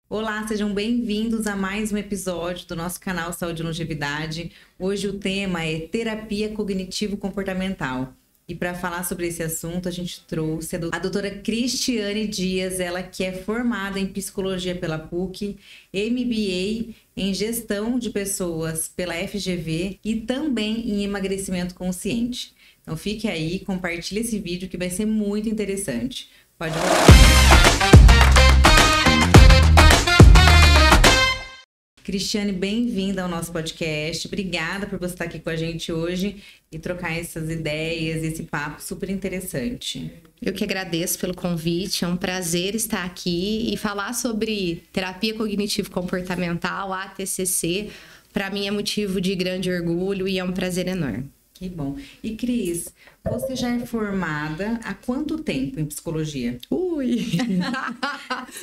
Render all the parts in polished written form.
Olá, sejam bem-vindos a mais um episódio do nosso canal Saúde e Longevidade. Hoje o tema é terapia cognitivo-comportamental. E para falar sobre esse assunto, a gente trouxe a doutora Cristiane Dias, ela que é formada em psicologia pela PUC, MBA em gestão de pessoas pela FGV e também em emagrecimento consciente. Então fique aí, compartilhe esse vídeo que vai ser muito interessante. Pode voltar. Cristiane, bem-vinda ao nosso podcast. Obrigada por você estar aqui com a gente hoje e trocar essas ideias, esse papo super interessante. Eu que agradeço pelo convite, é um prazer estar aqui e falar sobre terapia cognitivo-comportamental, a TCC. Para mim é motivo de grande orgulho e é um prazer enorme. Que bom. E Cris, você já é formada há quanto tempo em psicologia? Ui!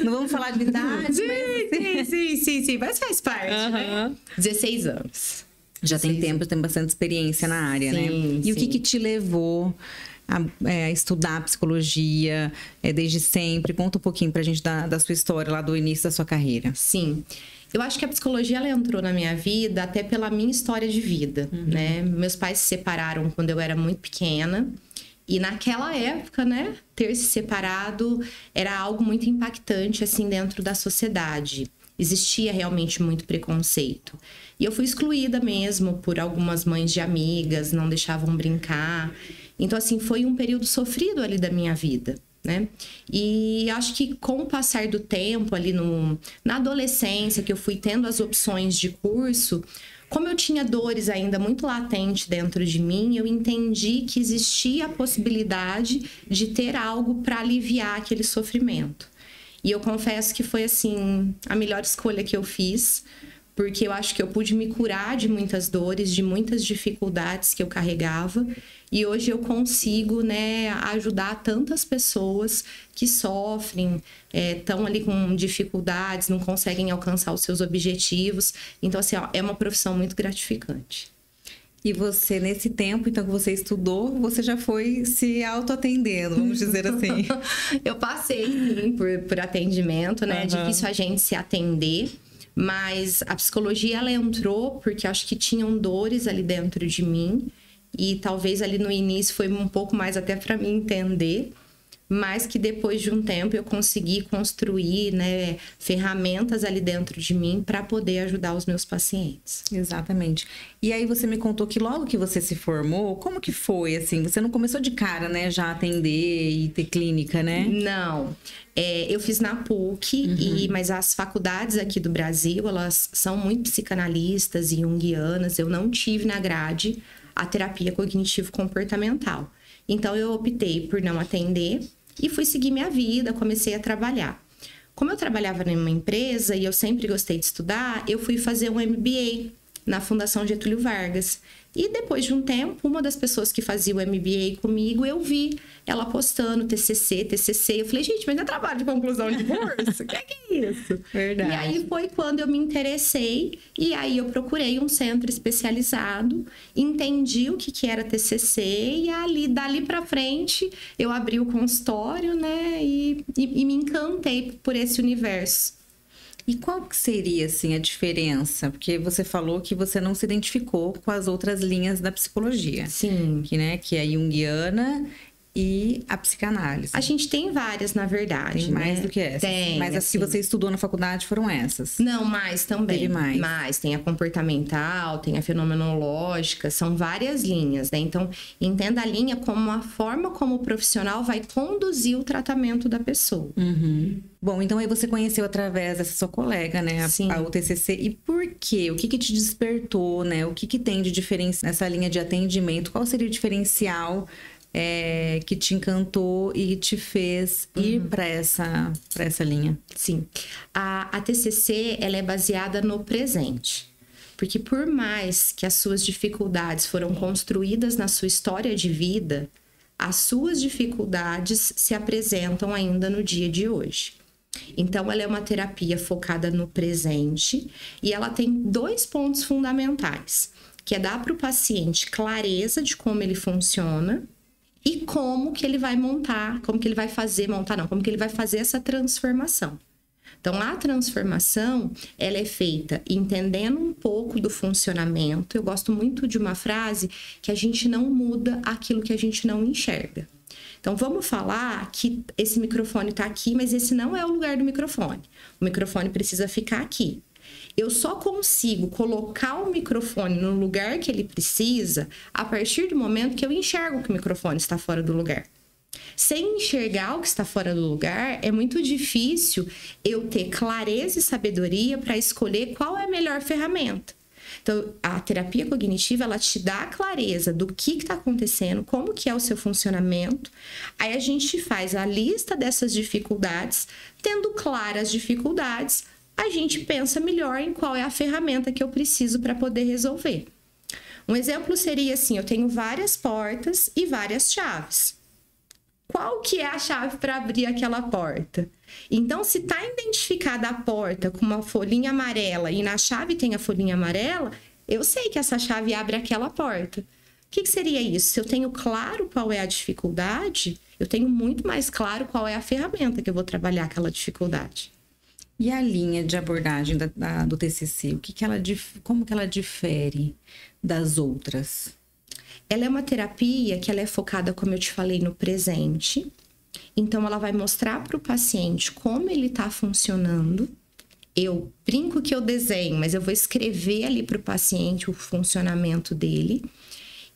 Não vamos falar de idade, Sim, mas faz parte, né? 16 anos. Já tem tempo, tem bastante experiência na área, né? E o que te levou a estudar psicologia desde sempre? Conta um pouquinho pra gente da sua história lá do início da sua carreira. Sim. Eu acho que a psicologia ela entrou na minha vida até pela minha história de vida, né? Meus pais se separaram quando eu era muito pequena. E naquela época, né, ter se separado era algo muito impactante, assim, dentro da sociedade. Existia realmente muito preconceito. E eu fui excluída mesmo por algumas mães de amigas, não deixavam brincar. Então, assim, foi um período sofrido ali da minha vida, né? E acho que com o passar do tempo, ali na adolescência, que eu fui tendo as opções de curso, como eu tinha dores ainda muito latentes dentro de mim, eu entendi que existia a possibilidade de ter algo para aliviar aquele sofrimento. E eu confesso que foi, assim, a melhor escolha que eu fiz, porque eu acho que eu pude me curar de muitas dores, de muitas dificuldades que eu carregava. E hoje eu consigo, né, ajudar tantas pessoas que sofrem, estão ali com dificuldades, não conseguem alcançar os seus objetivos. Então, assim, é uma profissão muito gratificante. E você, nesse tempo, então, que você estudou, você já foi se autoatendendo, vamos dizer assim. Eu passei, sim, por atendimento, né? É difícil a gente se atender. Mas a psicologia, ela entrou porque acho que tinham dores ali dentro de mim. E talvez ali no início foi um pouco mais até para mim entender. Mas que depois de um tempo eu consegui construir, né, ferramentas ali dentro de mim para poder ajudar os meus pacientes. Exatamente. E aí você me contou que logo que você se formou, como que foi, assim? Você não começou de cara, né, já atender e ter clínica, né? Não. Eu fiz na PUC, mas as faculdades aqui do Brasil, elas são muito psicanalistas e junguianas. Eu não tive na grade a terapia cognitivo-comportamental. Então, eu optei por não atender e fui seguir minha vida, comecei a trabalhar. Como eu trabalhava numa empresa e eu sempre gostei de estudar, eu fui fazer um MBA na Fundação Getúlio Vargas. E depois de um tempo, uma das pessoas que fazia o MBA comigo, eu vi ela postando TCC. Eu falei, gente, mas não é trabalho de conclusão de curso? O que é isso? Verdade. E aí foi quando eu me interessei. E aí eu procurei um centro especializado, entendi o que era TCC. E dali pra frente, eu abri o consultório, né? E me encantei por esse universo. E qual que seria, assim, a diferença? Porque você falou que você não se identificou com as outras linhas da psicologia. Sim. Que é a junguiana e a psicanálise. A gente tem várias, na verdade. Tem mais do que essas. Tem. Mas as que você estudou na faculdade foram essas? Não, mais também. Teve mais. Mais. Tem a comportamental, tem a fenomenológica, são várias linhas, né? Então, entenda a linha como a forma como o profissional vai conduzir o tratamento da pessoa. Bom, então aí você conheceu através dessa sua colega, né? Sim. A UTCC. E por quê? O que te despertou, né? O que tem de diferença nessa linha de atendimento? Qual seria o diferencial que te encantou e te fez ir para essa linha? Sim. A TCC, ela é baseada no presente. Porque por mais que as suas dificuldades foram construídas na sua história de vida, as suas dificuldades se apresentam ainda no dia de hoje. Então, ela é uma terapia focada no presente e ela tem 2 pontos fundamentais, que é dar para o paciente clareza de como ele funciona e como que ele vai montar, como que ele vai fazer essa transformação. Então, a transformação, ela é feita entendendo um pouco do funcionamento. Eu gosto muito de uma frase que a gente não muda aquilo que a gente não enxerga. Então, vamos falar que esse microfone está aqui, mas esse não é o lugar do microfone. O microfone precisa ficar aqui. Eu só consigo colocar o microfone no lugar que ele precisa a partir do momento que eu enxergo que o microfone está fora do lugar. Sem enxergar o que está fora do lugar, é muito difícil eu ter clareza e sabedoria para escolher qual é a melhor ferramenta. Então, a terapia cognitiva, ela te dá a clareza do que está acontecendo, como que é o seu funcionamento. Aí a gente faz a lista dessas dificuldades. Tendo claras as dificuldades, a gente pensa melhor em qual é a ferramenta que eu preciso para poder resolver. Um exemplo seria assim, eu tenho várias portas e várias chaves. Qual que é a chave para abrir aquela porta? Então, se está identificada a porta com uma folhinha amarela e na chave tem a folhinha amarela, eu sei que essa chave abre aquela porta. O que seria isso? Se eu tenho claro qual é a dificuldade, eu tenho muito mais claro qual é a ferramenta que eu vou trabalhar aquela dificuldade. E a linha de abordagem do TCC, como que ela difere das outras? Ela é uma terapia que ela é focada, como eu te falei, no presente. Então, ela vai mostrar para o paciente como ele está funcionando. Eu brinco que eu desenho, mas eu vou escrever ali para o paciente o funcionamento dele.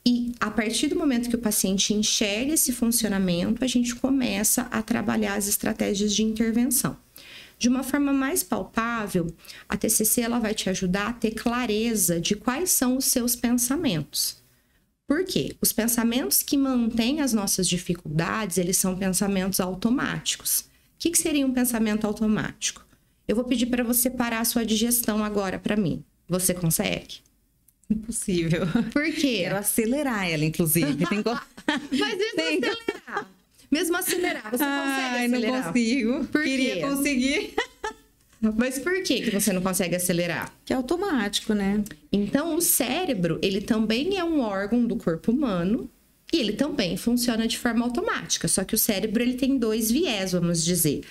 E a partir do momento que o paciente enxerga esse funcionamento, a gente começa a trabalhar as estratégias de intervenção. De uma forma mais palpável, a TCC ela vai te ajudar a ter clareza de quais são os seus pensamentos. Por quê? Os pensamentos que mantêm as nossas dificuldades, eles são pensamentos automáticos. O que seria um pensamento automático? Eu vou pedir para você parar a sua digestão agora para mim. Você consegue? Impossível. Por quê? Quero acelerar ela, inclusive. Mas acelerar. Mesmo acelerar, você consegue acelerar? Não consigo. Por quê? Queria conseguir. Mas por que você não consegue acelerar? Que é automático, né? Então, o cérebro, ele também é um órgão do corpo humano e ele também funciona de forma automática. Só que o cérebro, ele tem dois viés, vamos dizer.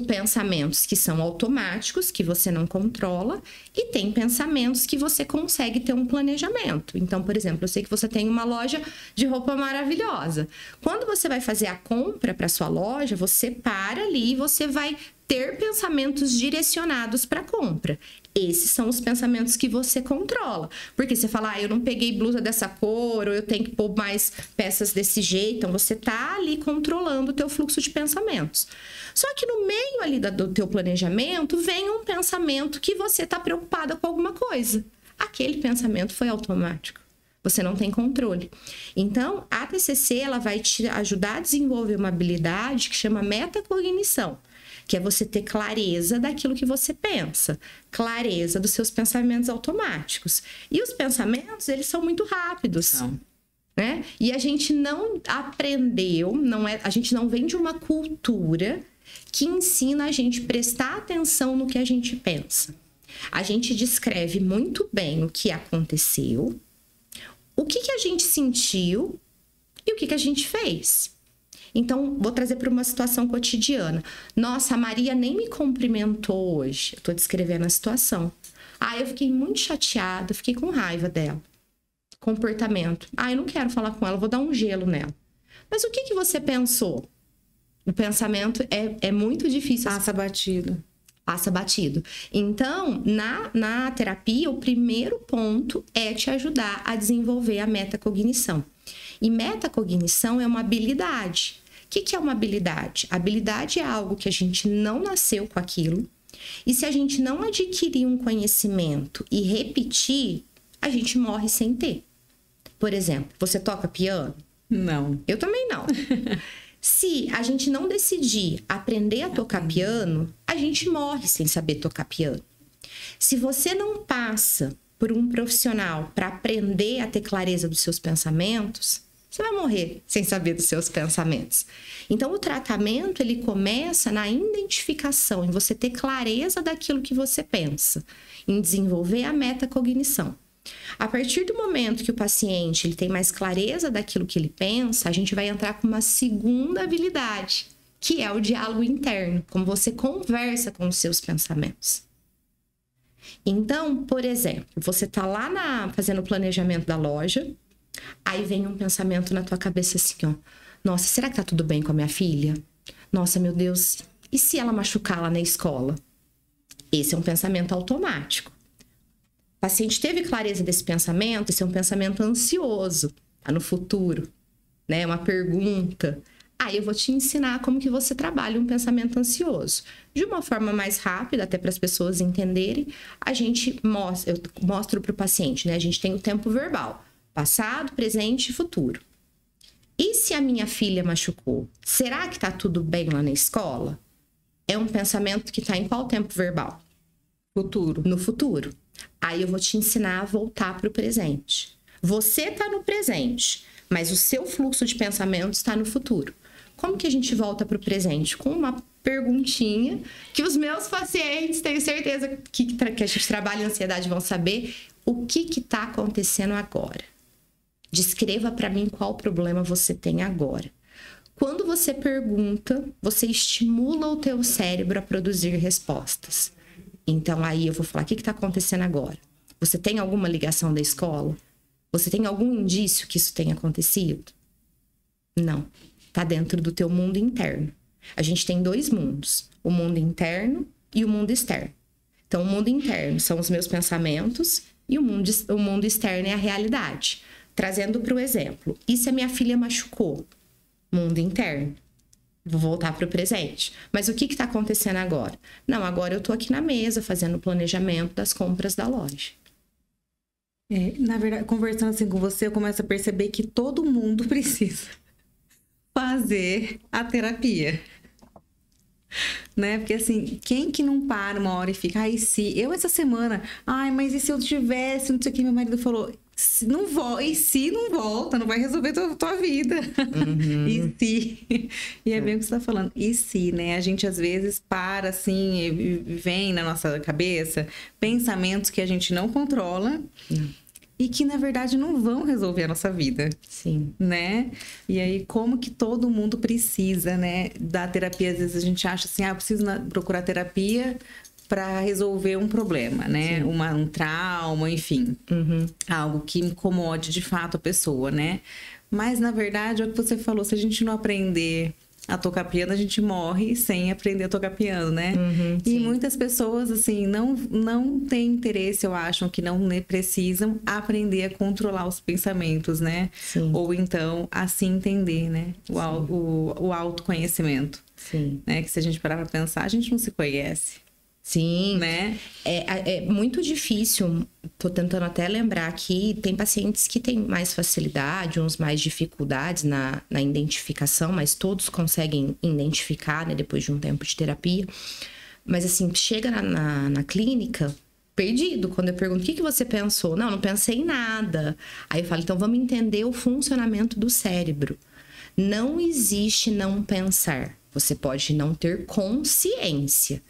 Pensamentos que são automáticos, que você não controla, e tem pensamentos que você consegue ter um planejamento. Então, por exemplo, eu sei que você tem uma loja de roupa maravilhosa. Quando você vai fazer a compra para sua loja, você para ali e você vai ter pensamentos direcionados para a compra. Esses são os pensamentos que você controla. Porque você fala, eu não peguei blusa dessa cor, ou eu tenho que pôr mais peças desse jeito. Então, você tá ali controlando o teu fluxo de pensamentos. Só que no meio ali do teu planejamento, vem um pensamento que você tá preocupada com alguma coisa. Aquele pensamento foi automático. Você não tem controle. Então, a TCC, ela vai te ajudar a desenvolver uma habilidade que chama metacognição, que é você ter clareza daquilo que você pensa, clareza dos seus pensamentos automáticos. E os pensamentos, eles são muito rápidos, né? E a gente não aprendeu, a gente não vem de uma cultura que ensina a gente prestar atenção no que a gente pensa. A gente descreve muito bem o que aconteceu, o que a gente sentiu e o que a gente fez. Então, vou trazer para uma situação cotidiana. Nossa, a Maria nem me cumprimentou hoje. Eu estou descrevendo a situação. Eu fiquei muito chateada, fiquei com raiva dela. Comportamento. Eu não quero falar com ela, vou dar um gelo nela. Mas o que você pensou? O pensamento é muito difícil. Passa batido. Passa batido. Então, na terapia, o primeiro ponto é te ajudar a desenvolver a metacognição. E metacognição é uma habilidade. O que é uma habilidade? Habilidade é algo que a gente não nasceu com aquilo. E se a gente não adquirir um conhecimento e repetir, a gente morre sem ter. Por exemplo, você toca piano? Não. Eu também não. Se a gente não decidir aprender a tocar piano, a gente morre sem saber tocar piano. Se você não passa por um profissional para aprender a ter clareza dos seus pensamentos, você vai morrer sem saber dos seus pensamentos. Então, o tratamento, ele começa na identificação, em você ter clareza daquilo que você pensa, em desenvolver a metacognição. A partir do momento que o paciente ele tem mais clareza daquilo que ele pensa, a gente vai entrar com uma segunda habilidade, que é o diálogo interno, como você conversa com os seus pensamentos. Então, por exemplo, você tá lá fazendo o planejamento da loja, aí vem um pensamento na tua cabeça assim, ó. Nossa, será que tá tudo bem com a minha filha? Nossa, meu Deus, e se ela machucar lá na escola? Esse é um pensamento automático. O paciente teve clareza desse pensamento, esse é um pensamento ansioso, tá no futuro, né? Uma pergunta. Aí eu vou te ensinar como que você trabalha um pensamento ansioso. De uma forma mais rápida, até para as pessoas entenderem, eu mostro para o paciente, né? A gente tem o tempo verbal, passado, presente e futuro. E se a minha filha machucou? Será que tá tudo bem lá na escola? É um pensamento que tá em qual tempo verbal? Futuro. No futuro. Aí eu vou te ensinar a voltar para o presente. Você tá no presente, mas o seu fluxo de pensamentos está no futuro. Como que a gente volta para o presente? Com uma perguntinha que os meus pacientes, tenho certeza que a gente trabalha em ansiedade, vão saber o que está acontecendo agora. Descreva para mim qual problema você tem agora. Quando você pergunta, você estimula o teu cérebro a produzir respostas. Então, aí eu vou falar, o que está acontecendo agora? Você tem alguma ligação da escola? Você tem algum indício que isso tenha acontecido? Não. Está dentro do teu mundo interno. A gente tem 2 mundos, o mundo interno e o mundo externo. Então, o mundo interno são os meus pensamentos e o mundo externo é a realidade. Trazendo para o exemplo, e se a minha filha machucou? Mundo interno. Vou voltar para o presente. Mas o que está acontecendo agora? Não, agora eu estou aqui na mesa fazendo o planejamento das compras da loja. Na verdade, conversando assim com você, eu começo a perceber que todo mundo precisa fazer a terapia. Né? Porque assim, quem que não para uma hora e fica, ai, se eu essa semana, ai, mas e se eu tivesse, não sei o que, meu marido falou, se não volta, não vai resolver tua vida. Uhum. E se? E é bem o que você tá falando. E se, né? A gente às vezes para assim e vem na nossa cabeça pensamentos que a gente não controla. E que, na verdade, não vão resolver a nossa vida. Sim. Né? E aí, como que todo mundo precisa, né? Da terapia. Às vezes a gente acha assim, eu preciso procurar terapia para resolver um problema, né? Um trauma, enfim. Uhum. Algo que incomode, de fato, a pessoa, né? Mas, na verdade, é o que você falou. Se a gente não aprender a tocar piano, a gente morre sem aprender a tocar piano, né? Uhum, e muitas pessoas, assim, não têm interesse, eu acho, que não precisam aprender a controlar os pensamentos, né? Sim. Ou então, a se entender, né? O autoconhecimento. Sim. Né? Que se a gente parar pra pensar, a gente não se conhece. Sim, né? É muito difícil, tô tentando até lembrar aqui, tem pacientes que têm mais facilidade, uns mais dificuldades na identificação, mas todos conseguem identificar, né, depois de um tempo de terapia. Mas assim, chega na clínica perdido, quando eu pergunto, o que você pensou? Não pensei em nada. Aí eu falo, então vamos entender o funcionamento do cérebro. Não existe não pensar, você pode não ter consciência.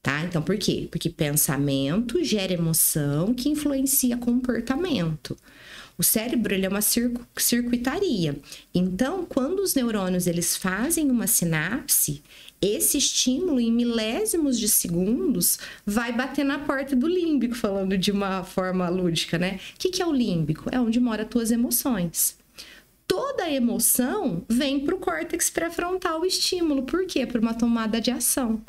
Tá? Então, por quê? Porque pensamento gera emoção que influencia comportamento. O cérebro, ele é uma circuitaria. Então, quando os neurônios eles fazem uma sinapse, esse estímulo em milésimos de segundos vai bater na porta do límbico, falando de uma forma lúdica, né? O que é o límbico? É onde moram as tuas emoções. Toda emoção vem para o córtex pré-frontal o estímulo. Por quê? Por uma tomada de ação.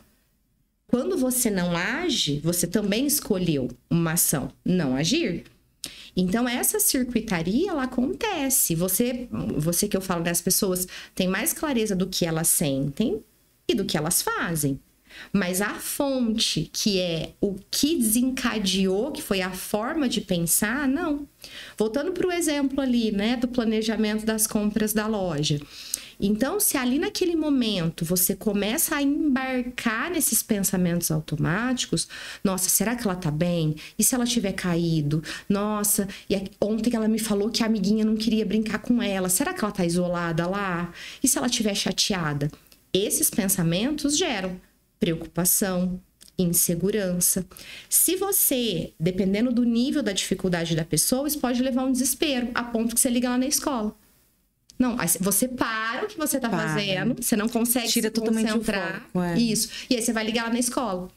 Quando você não age, você também escolheu uma ação, não agir. Então, essa circuitaria, ela acontece. Você que eu falo, né, as pessoas têm mais clareza do que elas sentem e do que elas fazem. Mas a fonte, que é o que desencadeou, que foi a forma de pensar, não. Voltando para o exemplo ali, né, do planejamento das compras da loja. Então, se ali naquele momento você começa a embarcar nesses pensamentos automáticos, nossa, será que ela tá bem? E se ela tiver caído? Nossa, e ontem ela me falou que a amiguinha não queria brincar com ela. Será que ela tá isolada lá? E se ela estiver chateada? Esses pensamentos geram preocupação, insegurança. Se você, dependendo do nível da dificuldade da pessoa, isso pode levar a um desespero, a ponto que você liga lá na escola. Não, aí você para o que você tá fazendo, você não consegue Tira se totalmente concentrar. o foco, Isso. E aí você vai ligar lá na escola.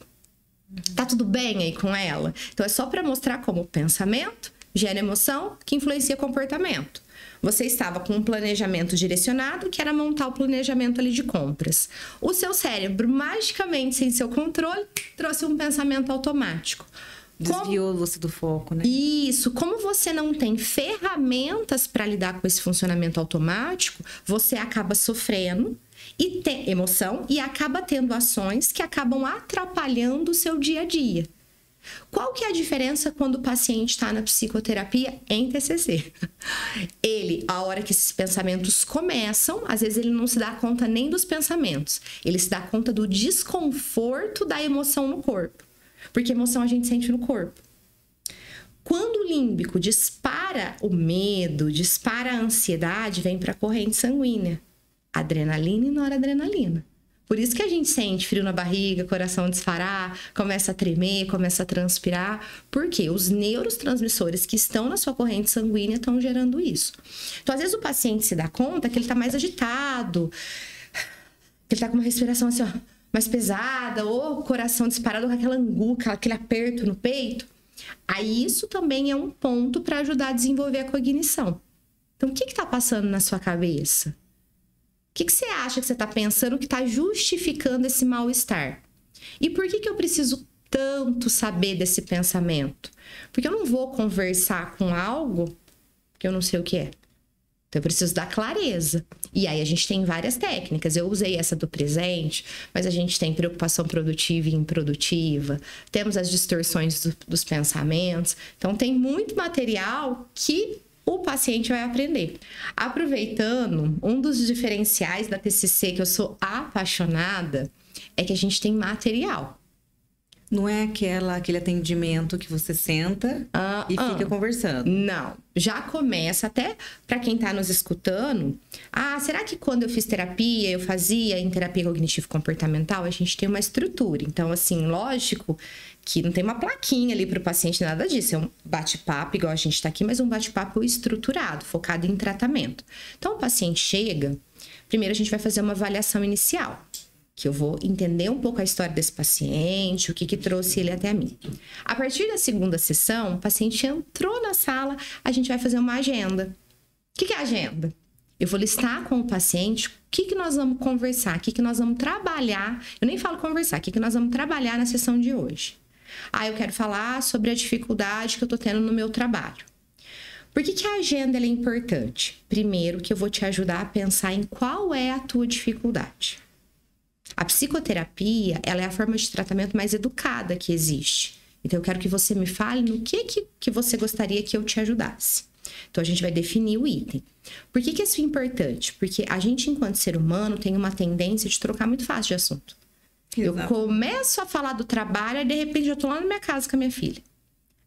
Tá tudo bem aí com ela? Então é só para mostrar como o pensamento gera emoção que influencia comportamento. Você estava com um planejamento direcionado, que era montar o planejamento ali de compras. O seu cérebro, magicamente, sem seu controle, trouxe um pensamento automático. Desviou você do foco, né? Isso. Como você não tem ferramentas para lidar com esse funcionamento automático, você acaba sofrendo e tem emoção e acaba tendo ações que acabam atrapalhando o seu dia a dia. Qual que é a diferença quando o paciente está na psicoterapia em TCC? Ele, a hora que esses pensamentos começam, às vezes ele não se dá conta nem dos pensamentos. Ele se dá conta do desconforto da emoção no corpo. Porque emoção a gente sente no corpo. Quando o límbico dispara o medo, dispara a ansiedade, vem para a corrente sanguínea. Adrenalina e noradrenalina. Por isso que a gente sente frio na barriga, coração disparar, começa a tremer, começa a transpirar. Porque os neurotransmissores que estão na sua corrente sanguínea estão gerando isso. Então, às vezes o paciente se dá conta que ele está mais agitado, que ele está com uma respiração assim, ó, mais pesada, ou coração disparado com aquela anguca, aquele aperto no peito. Aí isso também é um ponto para ajudar a desenvolver a cognição. Então, o que está passando na sua cabeça? O que você acha que você está pensando que está justificando esse mal-estar? E por que eu preciso tanto saber desse pensamento? Porque eu não vou conversar com algo que eu não sei o que é. Então, eu preciso dar clareza. E aí, a gente tem várias técnicas. Eu usei essa do presente, mas a gente tem preocupação produtiva e improdutiva. Temos as distorções dos pensamentos. Então, tem muito material que o paciente vai aprender. Aproveitando, um dos diferenciais da TCC que eu sou apaixonada é que a gente tem material. Não é aquele atendimento que você senta e fica conversando. Não. Já começa, até para quem está nos escutando. Será que quando eu fiz terapia, eu fazia em terapia cognitivo-comportamental? A gente tem uma estrutura. Então, assim, lógico que não tem uma plaquinha ali para o paciente, nada disso. É um bate-papo, igual a gente está aqui, mas um bate-papo estruturado, focado em tratamento. Então, o paciente chega, primeiro a gente vai fazer uma avaliação inicial. Que eu vou entender um pouco a história desse paciente, o que trouxe ele até mim. A partir da segunda sessão, o paciente entrou na sala, a gente vai fazer uma agenda. O que é agenda? Eu vou listar com o paciente o que nós vamos conversar, o que nós vamos trabalhar. Eu nem falo conversar, o que nós vamos trabalhar na sessão de hoje. Eu quero falar sobre a dificuldade que eu tô tendo no meu trabalho. Por que a agenda é importante? Primeiro, que eu vou te ajudar a pensar em qual é a tua dificuldade. A psicoterapia, ela é a forma de tratamento mais educada que existe. Então, eu quero que você me fale no que você gostaria que eu te ajudasse. Então, a gente vai definir o item. Por que isso é importante? Porque a gente, enquanto ser humano, tem uma tendência de trocar muito fácil de assunto. Exato. Eu começo a falar do trabalho e, de repente, eu tô lá na minha casa com a minha filha.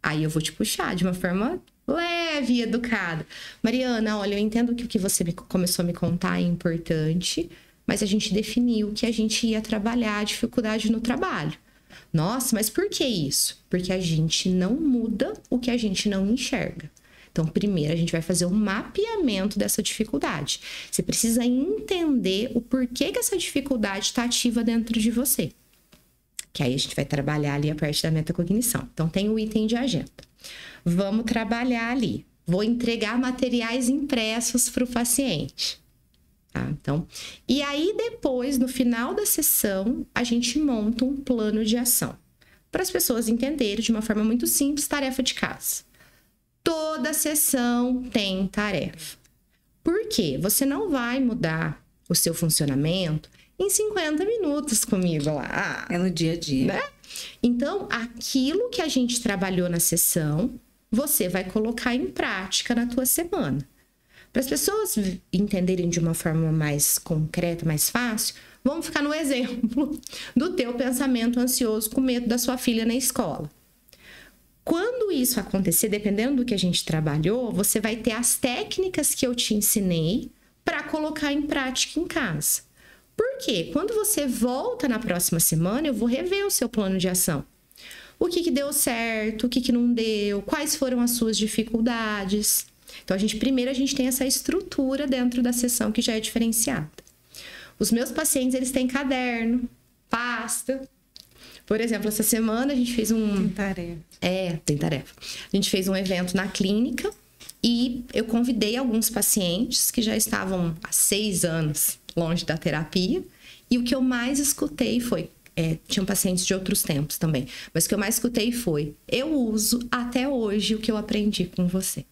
Aí, eu vou te puxar de uma forma leve e educada. Mariana, olha, eu entendo que o que você começou a me contar é importante, mas a gente definiu que a gente ia trabalhar a dificuldade no trabalho. Nossa, mas por que isso? Porque a gente não muda o que a gente não enxerga. Então, primeiro, a gente vai fazer um mapeamento dessa dificuldade. Você precisa entender o porquê que essa dificuldade está ativa dentro de você. Que aí a gente vai trabalhar ali a parte da metacognição. Então, tem o item de agenda. Vamos trabalhar ali. Vou entregar materiais impressos para o paciente. Tá? Então, e aí depois, no final da sessão, a gente monta um plano de ação. Para as pessoas entenderem de uma forma muito simples, tarefa de casa. Toda sessão tem tarefa. Por quê? Você não vai mudar o seu funcionamento em 50 minutos comigo lá. É no dia a dia. Né? Então, aquilo que a gente trabalhou na sessão, você vai colocar em prática na tua semana. Para as pessoas entenderem de uma forma mais concreta, mais fácil, vamos ficar no exemplo do teu pensamento ansioso com medo da sua filha na escola. Quando isso acontecer, dependendo do que a gente trabalhou, você vai ter as técnicas que eu te ensinei para colocar em prática em casa. Por quê? Quando você volta na próxima semana, eu vou rever o seu plano de ação. O que deu certo, o que não deu, quais foram as suas dificuldades. Então, primeiro a gente tem essa estrutura dentro da sessão que já é diferenciada. Os meus pacientes, eles têm caderno, pasta. Por exemplo, essa semana a gente fez Tem tarefa. Tem tarefa. A gente fez um evento na clínica e eu convidei alguns pacientes que já estavam há 6 anos longe da terapia. E o que eu mais escutei foi... tinham pacientes de outros tempos também. Mas o que eu mais escutei foi: eu uso até hoje o que eu aprendi com você.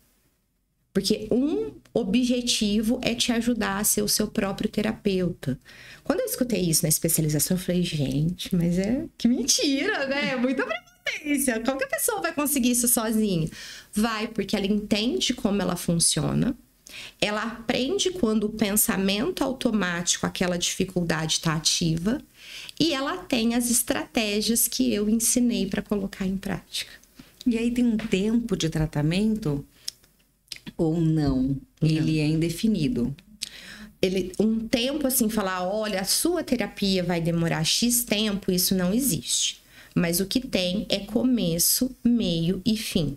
Porque um objetivo é te ajudar a ser o seu próprio terapeuta. Quando eu escutei isso na especialização, eu falei, gente, mas que mentira, né? Muita prepotência. Como que a pessoa vai conseguir isso sozinha? Vai, porque ela entende como ela funciona. Ela aprende quando o pensamento automático, aquela dificuldade está ativa. E ela tem as estratégias que eu ensinei para colocar em prática. E aí tem um tempo de tratamento ou não? Ele é indefinido? Um tempo assim, falar, olha, a sua terapia vai demorar X tempo, isso não existe. Mas o que tem é começo, meio e fim.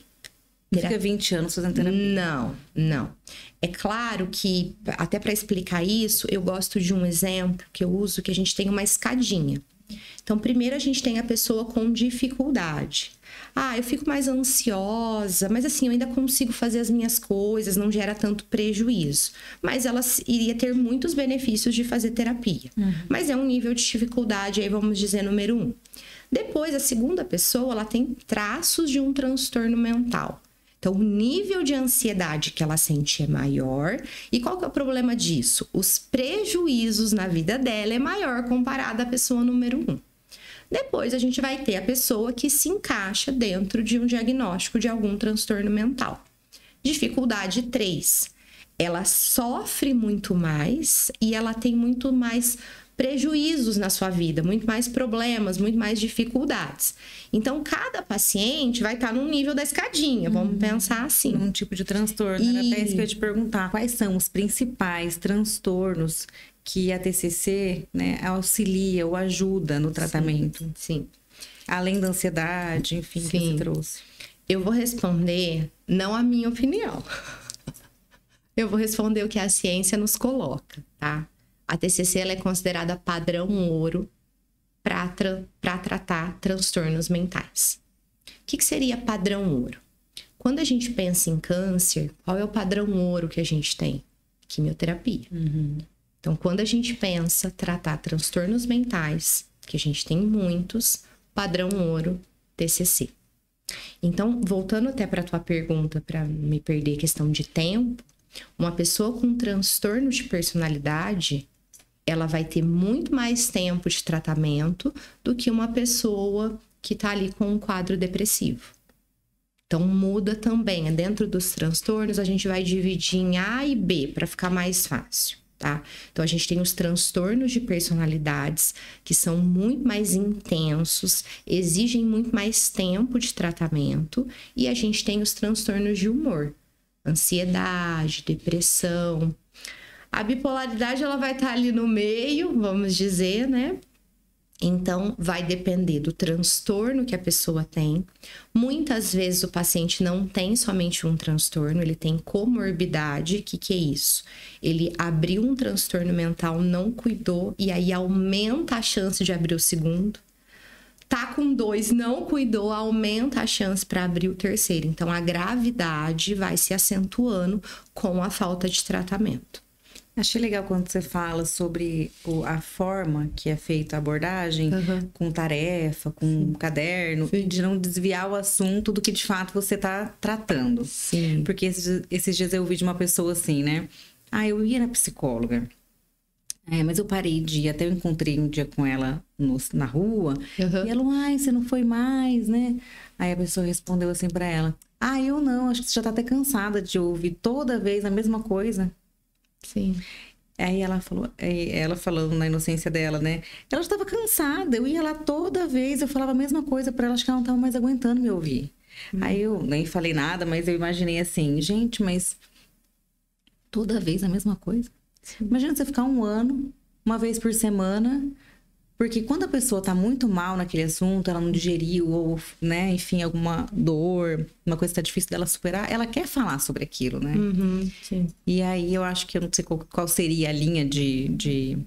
Fica 20 anos fazendo terapia? Não. É claro que, até para explicar isso, eu gosto de um exemplo que eu uso, que a gente tem uma escadinha. Então, primeiro a gente tem a pessoa com dificuldade. Eu fico mais ansiosa, mas assim, eu ainda consigo fazer as minhas coisas, não gera tanto prejuízo. Mas ela iria ter muitos benefícios de fazer terapia. Mas é um nível de dificuldade, aí vamos dizer, número 1. Depois, a segunda pessoa, ela tem traços de um transtorno mental. Então, o nível de ansiedade que ela sente é maior. E qual que é o problema disso? Os prejuízos na vida dela é maior comparado à pessoa número 1. Depois, a gente vai ter a pessoa que se encaixa dentro de um diagnóstico de algum transtorno mental. Dificuldade 3. Ela sofre muito mais e ela tem muito mais prejuízos na sua vida, muito mais problemas, muito mais dificuldades. Então, cada paciente vai estar num nível da escadinha, vamos pensar assim. Um tipo de transtorno, era até isso que eu ia te perguntar. Quais são os principais transtornos que a TCC, né, auxilia ou ajuda no tratamento? Sim. Além da ansiedade, enfim, que você trouxe. Eu vou responder, não a minha opinião. Eu vou responder o que a ciência nos coloca, tá? A TCC ela é considerada padrão ouro para tratar transtornos mentais. O que seria padrão ouro? Quando a gente pensa em câncer, qual é o padrão ouro que a gente tem? Quimioterapia. Então, quando a gente pensa tratar transtornos mentais, que a gente tem muitos, padrão ouro, TCC. Então, voltando até para a tua pergunta, para me perder questão de tempo, uma pessoa com transtorno de personalidade, ela vai ter muito mais tempo de tratamento do que uma pessoa que está ali com um quadro depressivo. Então, muda também. Dentro dos transtornos, a gente vai dividir em A e B para ficar mais fácil, tá? Então, a gente tem os transtornos de personalidades que são muito mais intensos, exigem muito mais tempo de tratamento, e a gente tem os transtornos de humor, ansiedade, depressão. A bipolaridade, ela vai estar ali no meio, vamos dizer, né? Então, vai depender do transtorno que a pessoa tem. Muitas vezes o paciente não tem somente um transtorno, ele tem comorbidade. O que é isso? Ele abriu um transtorno mental, não cuidou, e aí aumenta a chance de abrir o segundo. Tá com 2, não cuidou, aumenta a chance para abrir o terceiro. Então, a gravidade vai se acentuando com a falta de tratamento. Achei legal quando você fala sobre a forma que é feita a abordagem, com tarefa, com caderno, de não desviar o assunto do que de fato você está tratando. Sim. Porque esses dias eu ouvi de uma pessoa assim, né? Eu ia na psicóloga, mas eu parei de ir, até eu encontrei um dia com ela na rua, e ela, você não foi mais, né? Aí a pessoa respondeu assim para ela, eu não, acho que você já tá até cansada de ouvir toda vez a mesma coisa. Sim. Aí ela falando na inocência dela, né? Ela estava cansada, eu ia lá toda vez, eu falava a mesma coisa para ela, acho que ela não estava mais aguentando me ouvir. Aí eu nem falei nada, mas eu imaginei assim, gente, mas toda vez a mesma coisa? Sim. Imagina você ficar 1 ano, uma vez por semana, Porque quando a pessoa tá muito mal naquele assunto, ela não digeriu, ou, né, enfim, alguma dor, uma coisa que tá difícil dela superar, ela quer falar sobre aquilo, né? Sim. E aí eu acho que eu não sei qual seria a linha de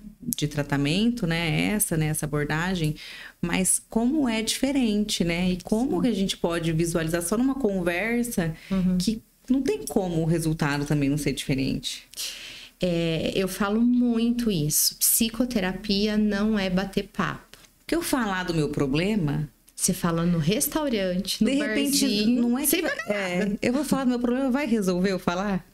tratamento, né? Essa abordagem, mas como é diferente, né? E como que a gente pode visualizar só numa conversa que não tem como o resultado também não ser diferente. Eu falo muito isso. Psicoterapia não é bater papo. Porque eu falar do meu problema... Você fala no restaurante, no barzinho... De repente, não é que... eu vou falar do meu problema, vai resolver eu falar?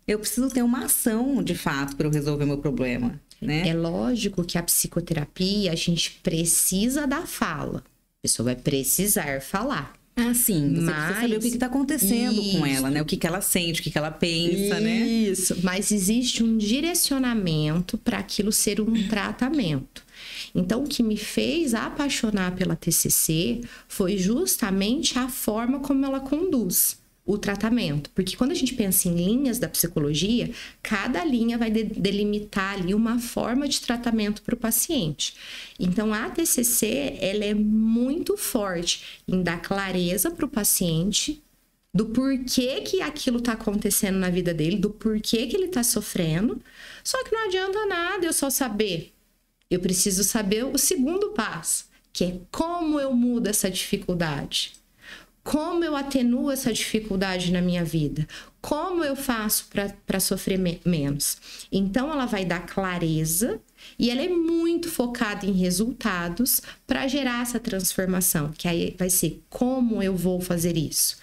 Eu preciso ter uma ação, de fato, para eu resolver meu problema, né? É lógico que a psicoterapia, a gente precisa da fala. A pessoa vai precisar falar. Ah, sim. Você precisa saber o que está acontecendo com ela, né? O que ela sente, o que ela pensa, né? Isso. Mas existe um direcionamento para aquilo ser um tratamento. Então, o que me fez apaixonar pela TCC foi justamente a forma como ela conduz o tratamento. Porque quando a gente pensa em linhas da psicologia, cada linha vai delimitar ali uma forma de tratamento para o paciente. Então, a TCC, ela é muito forte em dar clareza para o paciente do porquê que aquilo está acontecendo na vida dele, do porquê que ele está sofrendo. Só que não adianta nada eu só saber. Eu preciso saber o segundo passo, que é como eu mudo essa dificuldade. Como eu atenuo essa dificuldade na minha vida? Como eu faço para sofrer menos? Então, ela vai dar clareza e ela é muito focada em resultados para gerar essa transformação, que aí vai ser como eu vou fazer isso.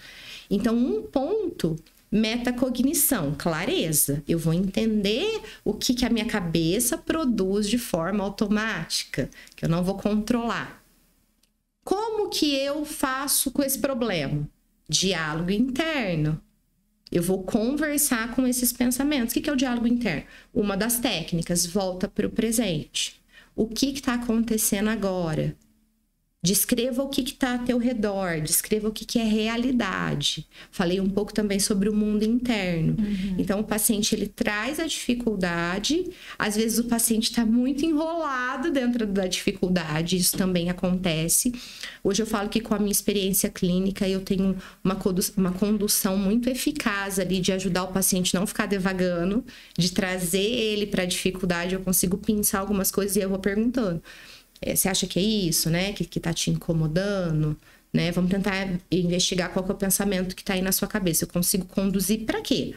Então, um ponto, metacognição, clareza. Eu vou entender o que a minha cabeça produz de forma automática, que eu não vou controlar. Como que eu faço com esse problema? Diálogo interno. Eu vou conversar com esses pensamentos. O que é o diálogo interno? Uma das técnicas, volta para o presente. O que está acontecendo agora? Descreva o que está ao teu redor, descreva o que é realidade. Falei um pouco também sobre o mundo interno. Então, o paciente, ele traz a dificuldade. Às vezes, o paciente está muito enrolado dentro da dificuldade. Isso também acontece. Hoje, eu falo que com a minha experiência clínica, eu tenho uma condução muito eficaz ali de ajudar o paciente a não ficar devagando, de trazer ele para a dificuldade. Eu consigo pensar algumas coisas e eu vou perguntando. Você acha que é isso, né? Que tá te incomodando, né? Vamos tentar investigar qual que é o pensamento que tá aí na sua cabeça. Eu consigo conduzir para quê?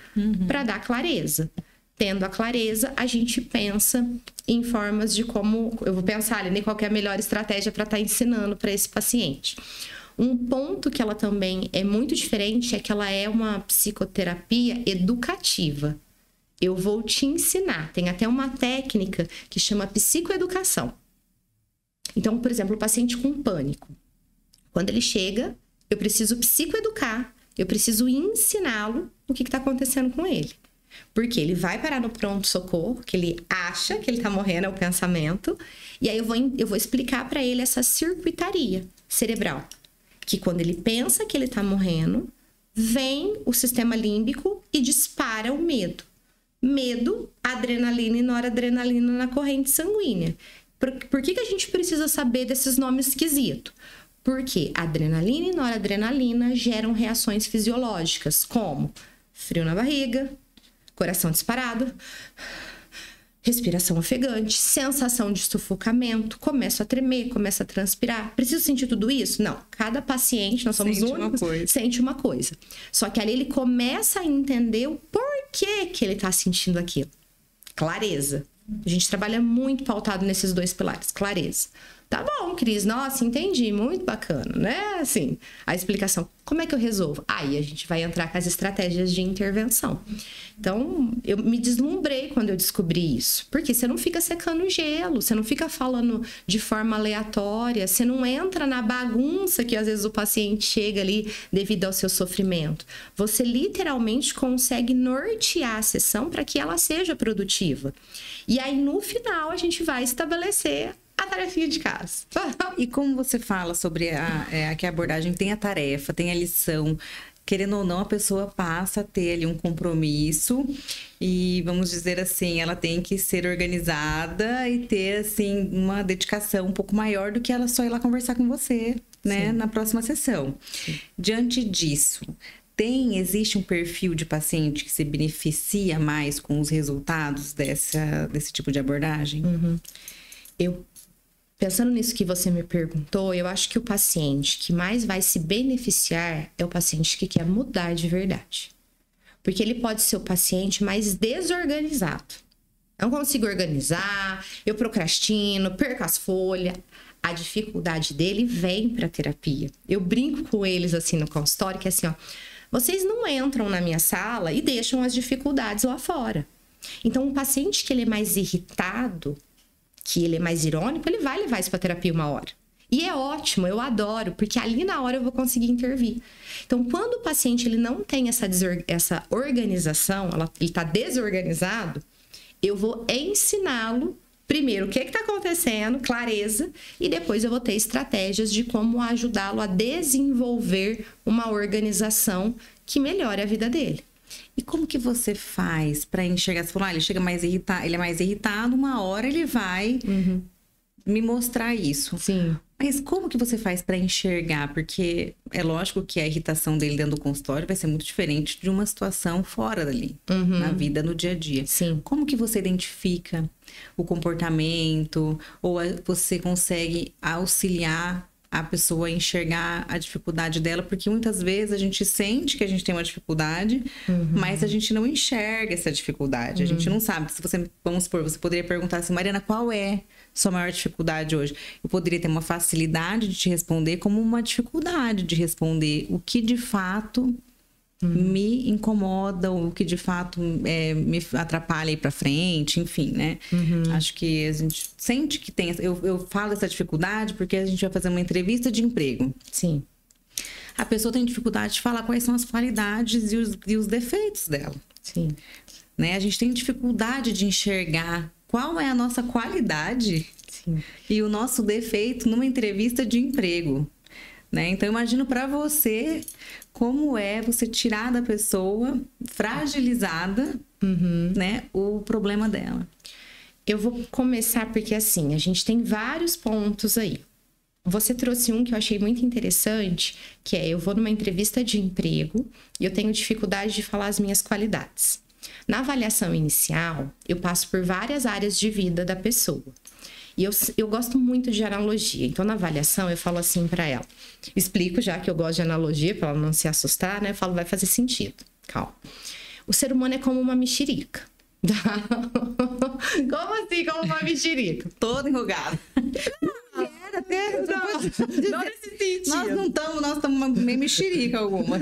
Para dar clareza. Tendo a clareza, a gente pensa em formas de como... Eu vou pensar ali, né? Qual que é a melhor estratégia para estar ensinando para esse paciente. Um ponto que ela também é muito diferente é que ela é uma psicoterapia educativa. Eu vou te ensinar. Tem até uma técnica que chama psicoeducação. Então, por exemplo, o paciente com pânico. Quando ele chega, eu preciso psicoeducar, eu preciso ensiná-lo o que está acontecendo com ele. Porque ele vai parar no pronto-socorro, que ele acha que ele está morrendo, é o pensamento, e aí eu vou explicar para ele essa circuitaria cerebral. Que quando ele pensa que ele está morrendo, vem o sistema límbico e dispara o medo. Medo, adrenalina e noradrenalina na corrente sanguínea. Por que a gente precisa saber desses nomes esquisitos? Porque adrenalina e noradrenalina geram reações fisiológicas, como frio na barriga, coração disparado, respiração ofegante, sensação de sufocamento, começo a tremer, começa a transpirar. Preciso sentir tudo isso? Não. Cada paciente, nós somos únicos, sente uma coisa. Só que ali ele começa a entender o porquê que ele está sentindo aquilo. Clareza. A gente trabalha muito pautado nesses dois pilares, clareza. Tá bom, Cris, nossa, entendi, muito bacana, né? Assim, a explicação, como é que eu resolvo? Aí a gente vai entrar com as estratégias de intervenção. Então, eu me deslumbrei quando eu descobri isso. Porque você não fica secando gelo, você não fica falando de forma aleatória, você não entra na bagunça que às vezes o paciente chega ali devido ao seu sofrimento. Você literalmente consegue nortear a sessão para que ela seja produtiva. E aí, no final, a gente vai estabelecer a tarefinha de casa. E como você fala sobre que a abordagem tem a tarefa, tem a lição, querendo ou não, a pessoa passa a ter ali um compromisso e, vamos dizer assim, ela tem que ser organizada e ter, assim, uma dedicação um pouco maior do que ela só ir lá conversar com você, né, na próxima sessão. Sim. Diante disso, existe um perfil de paciente que se beneficia mais com os resultados desse tipo de abordagem? Pensando nisso que você me perguntou, eu acho que o paciente que mais vai se beneficiar é o paciente que quer mudar de verdade. Porque ele pode ser o paciente mais desorganizado. Eu não consigo organizar, eu procrastino, perco as folhas. A dificuldade dele vem para a terapia. Eu brinco com eles assim no consultório, que é assim, ó, vocês não entram na minha sala e deixam as dificuldades lá fora. Então, um paciente que ele é mais irritado, que ele é mais irônico, ele vai levar isso para terapia uma hora. E é ótimo, eu adoro, porque ali na hora eu vou conseguir intervir. Então, quando o paciente ele não tem essa organização, ele está desorganizado, eu vou ensiná-lo primeiro o que está acontecendo, clareza, e depois eu vou ter estratégias de como ajudá-lo a desenvolver uma organização que melhore a vida dele. E como que você faz para enxergar? Você falou, ele chega mais irritado, ele é mais irritado, uma hora ele vai me mostrar isso. Sim. Mas como que você faz para enxergar? Porque é lógico que a irritação dele dentro do consultório vai ser muito diferente de uma situação fora dali, na vida, no dia a dia. Sim. Como que você identifica o comportamento? Ou você consegue auxiliar a pessoa a enxergar a dificuldade dela? Porque muitas vezes a gente sente que a gente tem uma dificuldade, mas a gente não enxerga essa dificuldade. A gente não sabe. Se você, vamos supor, você poderia perguntar assim, Mariana, qual é sua maior dificuldade hoje? Eu poderia ter uma facilidade de te responder como uma dificuldade de responder o que de fato me incomoda, o que de fato me atrapalha aí pra frente, enfim, né? Acho que a gente sente que tem... Eu falo essa dificuldade porque a gente vai fazer uma entrevista de emprego. Sim. A pessoa tem dificuldade de falar quais são as qualidades e os defeitos dela. Sim. Né? A gente tem dificuldade de enxergar qual é a nossa qualidade e o nosso defeito numa entrevista de emprego. Né? Então, imagino para você como é você tirar da pessoa fragilizada, né, o problema dela. Eu vou começar porque, assim, a gente tem vários pontos aí. Você trouxe um que eu achei muito interessante, que é eu vou numa entrevista de emprego e eu tenho dificuldade de falar as minhas qualidades. Na avaliação inicial, eu passo por várias áreas de vida da pessoa. E eu gosto muito de analogia. Então, na avaliação, eu falo assim para ela. Explico já que eu gosto de analogia, para ela não se assustar, né? Eu falo, vai fazer sentido. Calma. O ser humano é como uma mexerica. Como assim, como uma mexerica? Todo enrugado. Não nesse sentido. Nós estamos meio mexerica alguma.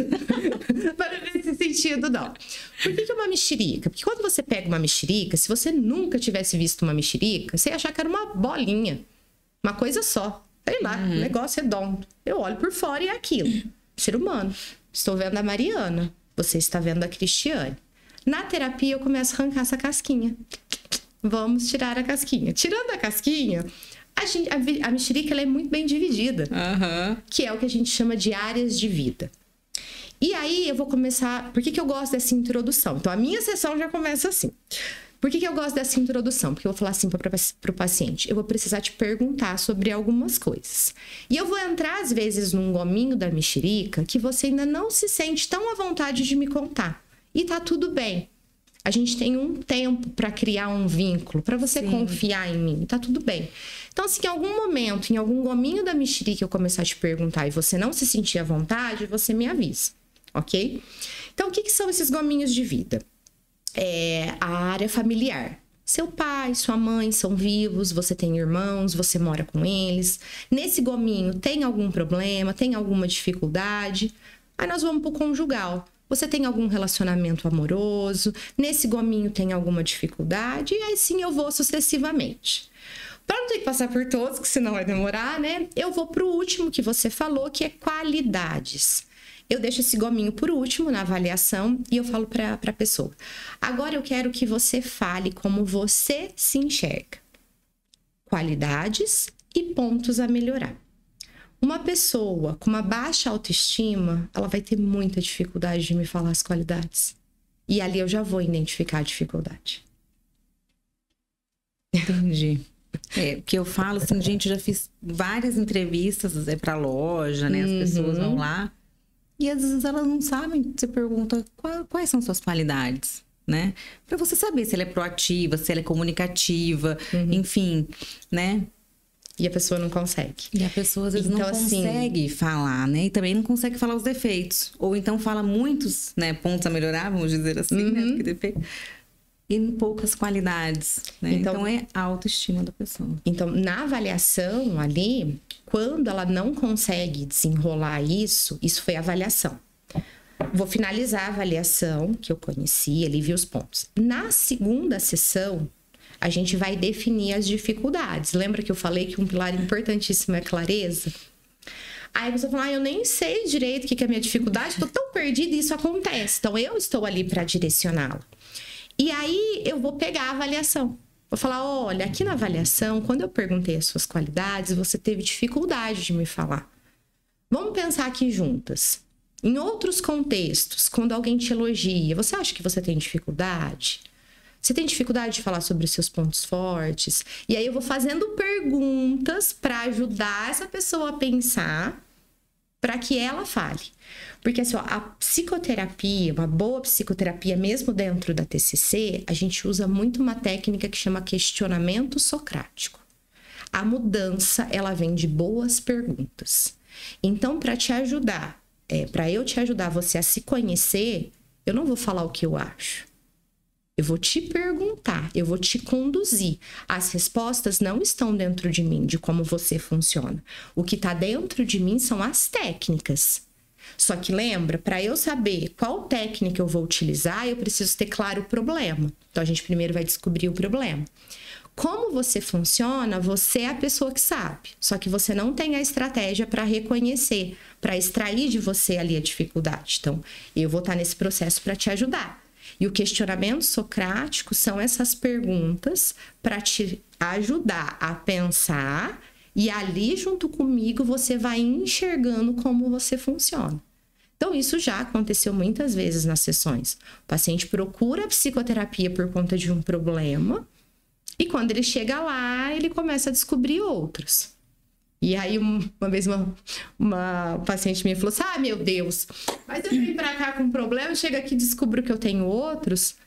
Para nesse sentido, não. Por que uma mexerica? Porque quando você pega uma mexerica, se você nunca tivesse visto uma mexerica, você ia achar que era uma bolinha. Uma coisa só. Sei lá, um negócio redondo. Eu olho por fora e é aquilo. Ser humano. Estou vendo a Mariana. Você está vendo a Cristiane. Na terapia, eu começo a arrancar essa casquinha. Vamos tirar a casquinha. Tirando a casquinha... A mexerica ela é muito bem dividida, que é o que a gente chama de áreas de vida. E aí eu vou começar... Por que eu gosto dessa introdução? Então, a minha sessão já começa assim. Por que eu gosto dessa introdução? Porque eu vou falar assim para o paciente, eu vou precisar te perguntar sobre algumas coisas. E eu vou entrar, às vezes, num gominho da mexerica que você ainda não se sente tão à vontade de me contar. E tá tudo bem. A gente tem um tempo para criar um vínculo, para você confiar em mim, tá tudo bem. Então, se em algum momento, em algum gominho da mexerica eu começar a te perguntar e você não se sentir à vontade, você me avisa, ok? Então, o que são esses gominhos de vida? A área familiar. Seu pai, sua mãe são vivos, você tem irmãos, você mora com eles. Nesse gominho, tem algum problema, tem alguma dificuldade? Aí nós vamos pro conjugal. Você tem algum relacionamento amoroso? Nesse gominho tem alguma dificuldade? E aí sim eu vou sucessivamente. Para não ter que passar por todos, que senão vai demorar, né? Eu vou para o último que você falou, que é qualidades. Eu deixo esse gominho por último na avaliação e eu falo para a pessoa. Agora eu quero que você fale como você se enxerga. Qualidades e pontos a melhorar. Uma pessoa com uma baixa autoestima, ela vai ter muita dificuldade de me falar as qualidades. E ali eu já vou identificar a dificuldade. Entendi. Porque eu falo assim, gente, eu já fiz várias entrevistas pra loja, né? As pessoas vão lá e às vezes elas não sabem. Você pergunta quais são suas qualidades, né? Pra você saber se ela é proativa, se ela é comunicativa, enfim, né? E a pessoa não consegue. E a pessoa às vezes então, não consegue falar, né? E também não consegue falar os defeitos. Ou então fala muitos, né, pontos a melhorar, vamos dizer assim, né? Porque defeito. E em poucas qualidades, né? Então é a autoestima da pessoa. Então, na avaliação ali, quando ela não consegue desenrolar isso foi avaliação. Vou finalizar a avaliação que eu conheci, ali vi os pontos. Na segunda sessão, a gente vai definir as dificuldades. Lembra que eu falei que um pilar importantíssimo é clareza? Aí você fala, eu nem sei direito o que é a minha dificuldade, tô tão perdida e isso acontece. Então, eu estou ali para direcioná-la. E aí, eu vou pegar a avaliação. Vou falar, olha, aqui na avaliação, quando eu perguntei as suas qualidades, você teve dificuldade de me falar. Vamos pensar aqui juntas. Em outros contextos, quando alguém te elogia, você acha que você tem dificuldade? Você tem dificuldade de falar sobre os seus pontos fortes? E aí eu vou fazendo perguntas para ajudar essa pessoa a pensar para que ela fale. Porque assim, ó, a psicoterapia, uma boa psicoterapia, mesmo dentro da TCC, a gente usa muito uma técnica que chama questionamento socrático. A mudança, ela vem de boas perguntas. Então, para te ajudar, para eu te ajudar você a se conhecer, eu não vou falar o que eu acho. Eu vou te perguntar, eu vou te conduzir. As respostas não estão dentro de mim, de como você funciona. O que está dentro de mim são as técnicas. Só que lembra, para eu saber qual técnica eu vou utilizar, eu preciso ter claro o problema. Então, a gente primeiro vai descobrir o problema. Como você funciona, você é a pessoa que sabe. Só que você não tem a estratégia para reconhecer, para extrair de você ali a dificuldade. Então, eu vou estar nesse processo para te ajudar. E o questionamento socrático são essas perguntas para te ajudar a pensar e ali, junto comigo, você vai enxergando como você funciona. Então, isso já aconteceu muitas vezes nas sessões. O paciente procura a psicoterapia por conta de um problema e quando ele chega lá, ele começa a descobrir outros. E aí, uma vez, uma paciente minha falou assim, meu Deus, mas eu vim pra cá com um problema, chega aqui e descubro que eu tenho outros,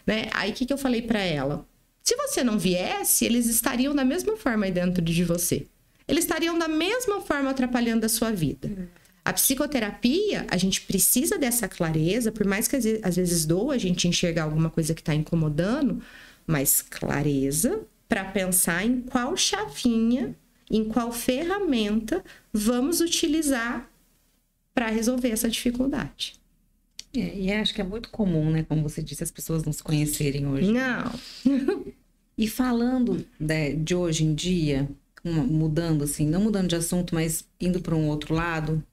né? Aí, o que eu falei pra ela? Se você não viesse, eles estariam da mesma forma aí dentro de você. Eles estariam da mesma forma atrapalhando a sua vida. A psicoterapia, a gente precisa dessa clareza, por mais que às vezes doa a gente enxergar alguma coisa que está incomodando, mas clareza para pensar em qual chavinha, em qual ferramenta vamos utilizar para resolver essa dificuldade. E acho que é muito comum, né? Como você disse, as pessoas não se conhecerem hoje. Não. E falando de hoje em dia, mudando assim, não mudando de assunto, mas indo para um outro lado,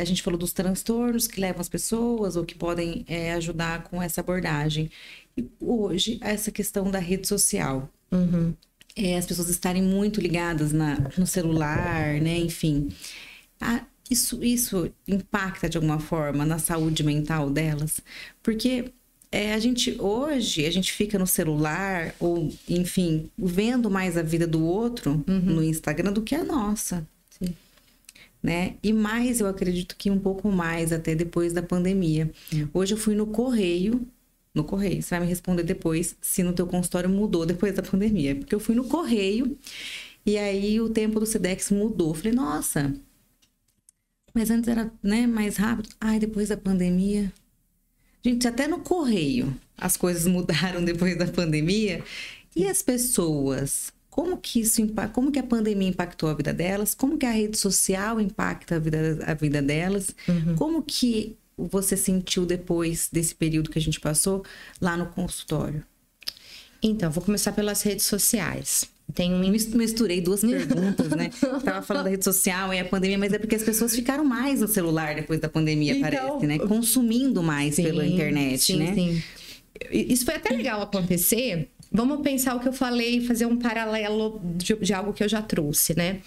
a gente falou dos transtornos que levam as pessoas ou que podem ajudar com essa abordagem. E hoje, essa questão da rede social. As pessoas estarem muito ligadas no celular, né? Enfim. Isso impacta de alguma forma na saúde mental delas? Porque hoje a gente fica no celular ou, enfim, vendo mais a vida do outro no Instagram do que a nossa. Sim. Né? E mais, eu acredito que um pouco mais até depois da pandemia. Hoje eu fui no correio, você vai me responder depois se no teu consultório mudou depois da pandemia. Porque eu fui no correio e aí o tempo do Sedex mudou. Eu falei, nossa, mas antes era, né, mais rápido. Depois da pandemia... Gente, até no correio as coisas mudaram depois da pandemia. E as pessoas, como que a pandemia impactou a vida delas? Como que a rede social impacta a vida delas? Como que você sentiu depois desse período que a gente passou lá no consultório? Então, vou começar pelas redes sociais. Misturei duas perguntas, né? Estava falando da rede social e a pandemia, mas é porque as pessoas ficaram mais no celular depois da pandemia, parece, né? Consumindo mais pela internet, né? Sim. Isso foi até legal acontecer. Vamos pensar o que eu falei, fazer um paralelo de algo que eu já trouxe, né?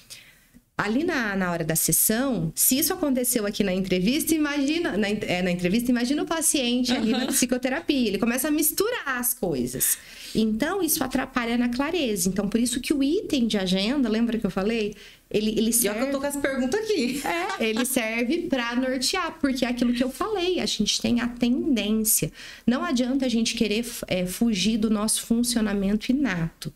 Ali na hora da sessão, se isso aconteceu aqui na entrevista, imagina imagina o paciente ali na psicoterapia. Ele começa a misturar as coisas. Então, isso atrapalha na clareza. Então, por isso que o item de agenda, lembra que eu falei? Ele serve... E olha que eu tô com as perguntas aqui. Ele serve para nortear, porque é aquilo que eu falei, a gente tem a tendência. Não adianta a gente querer fugir do nosso funcionamento inato.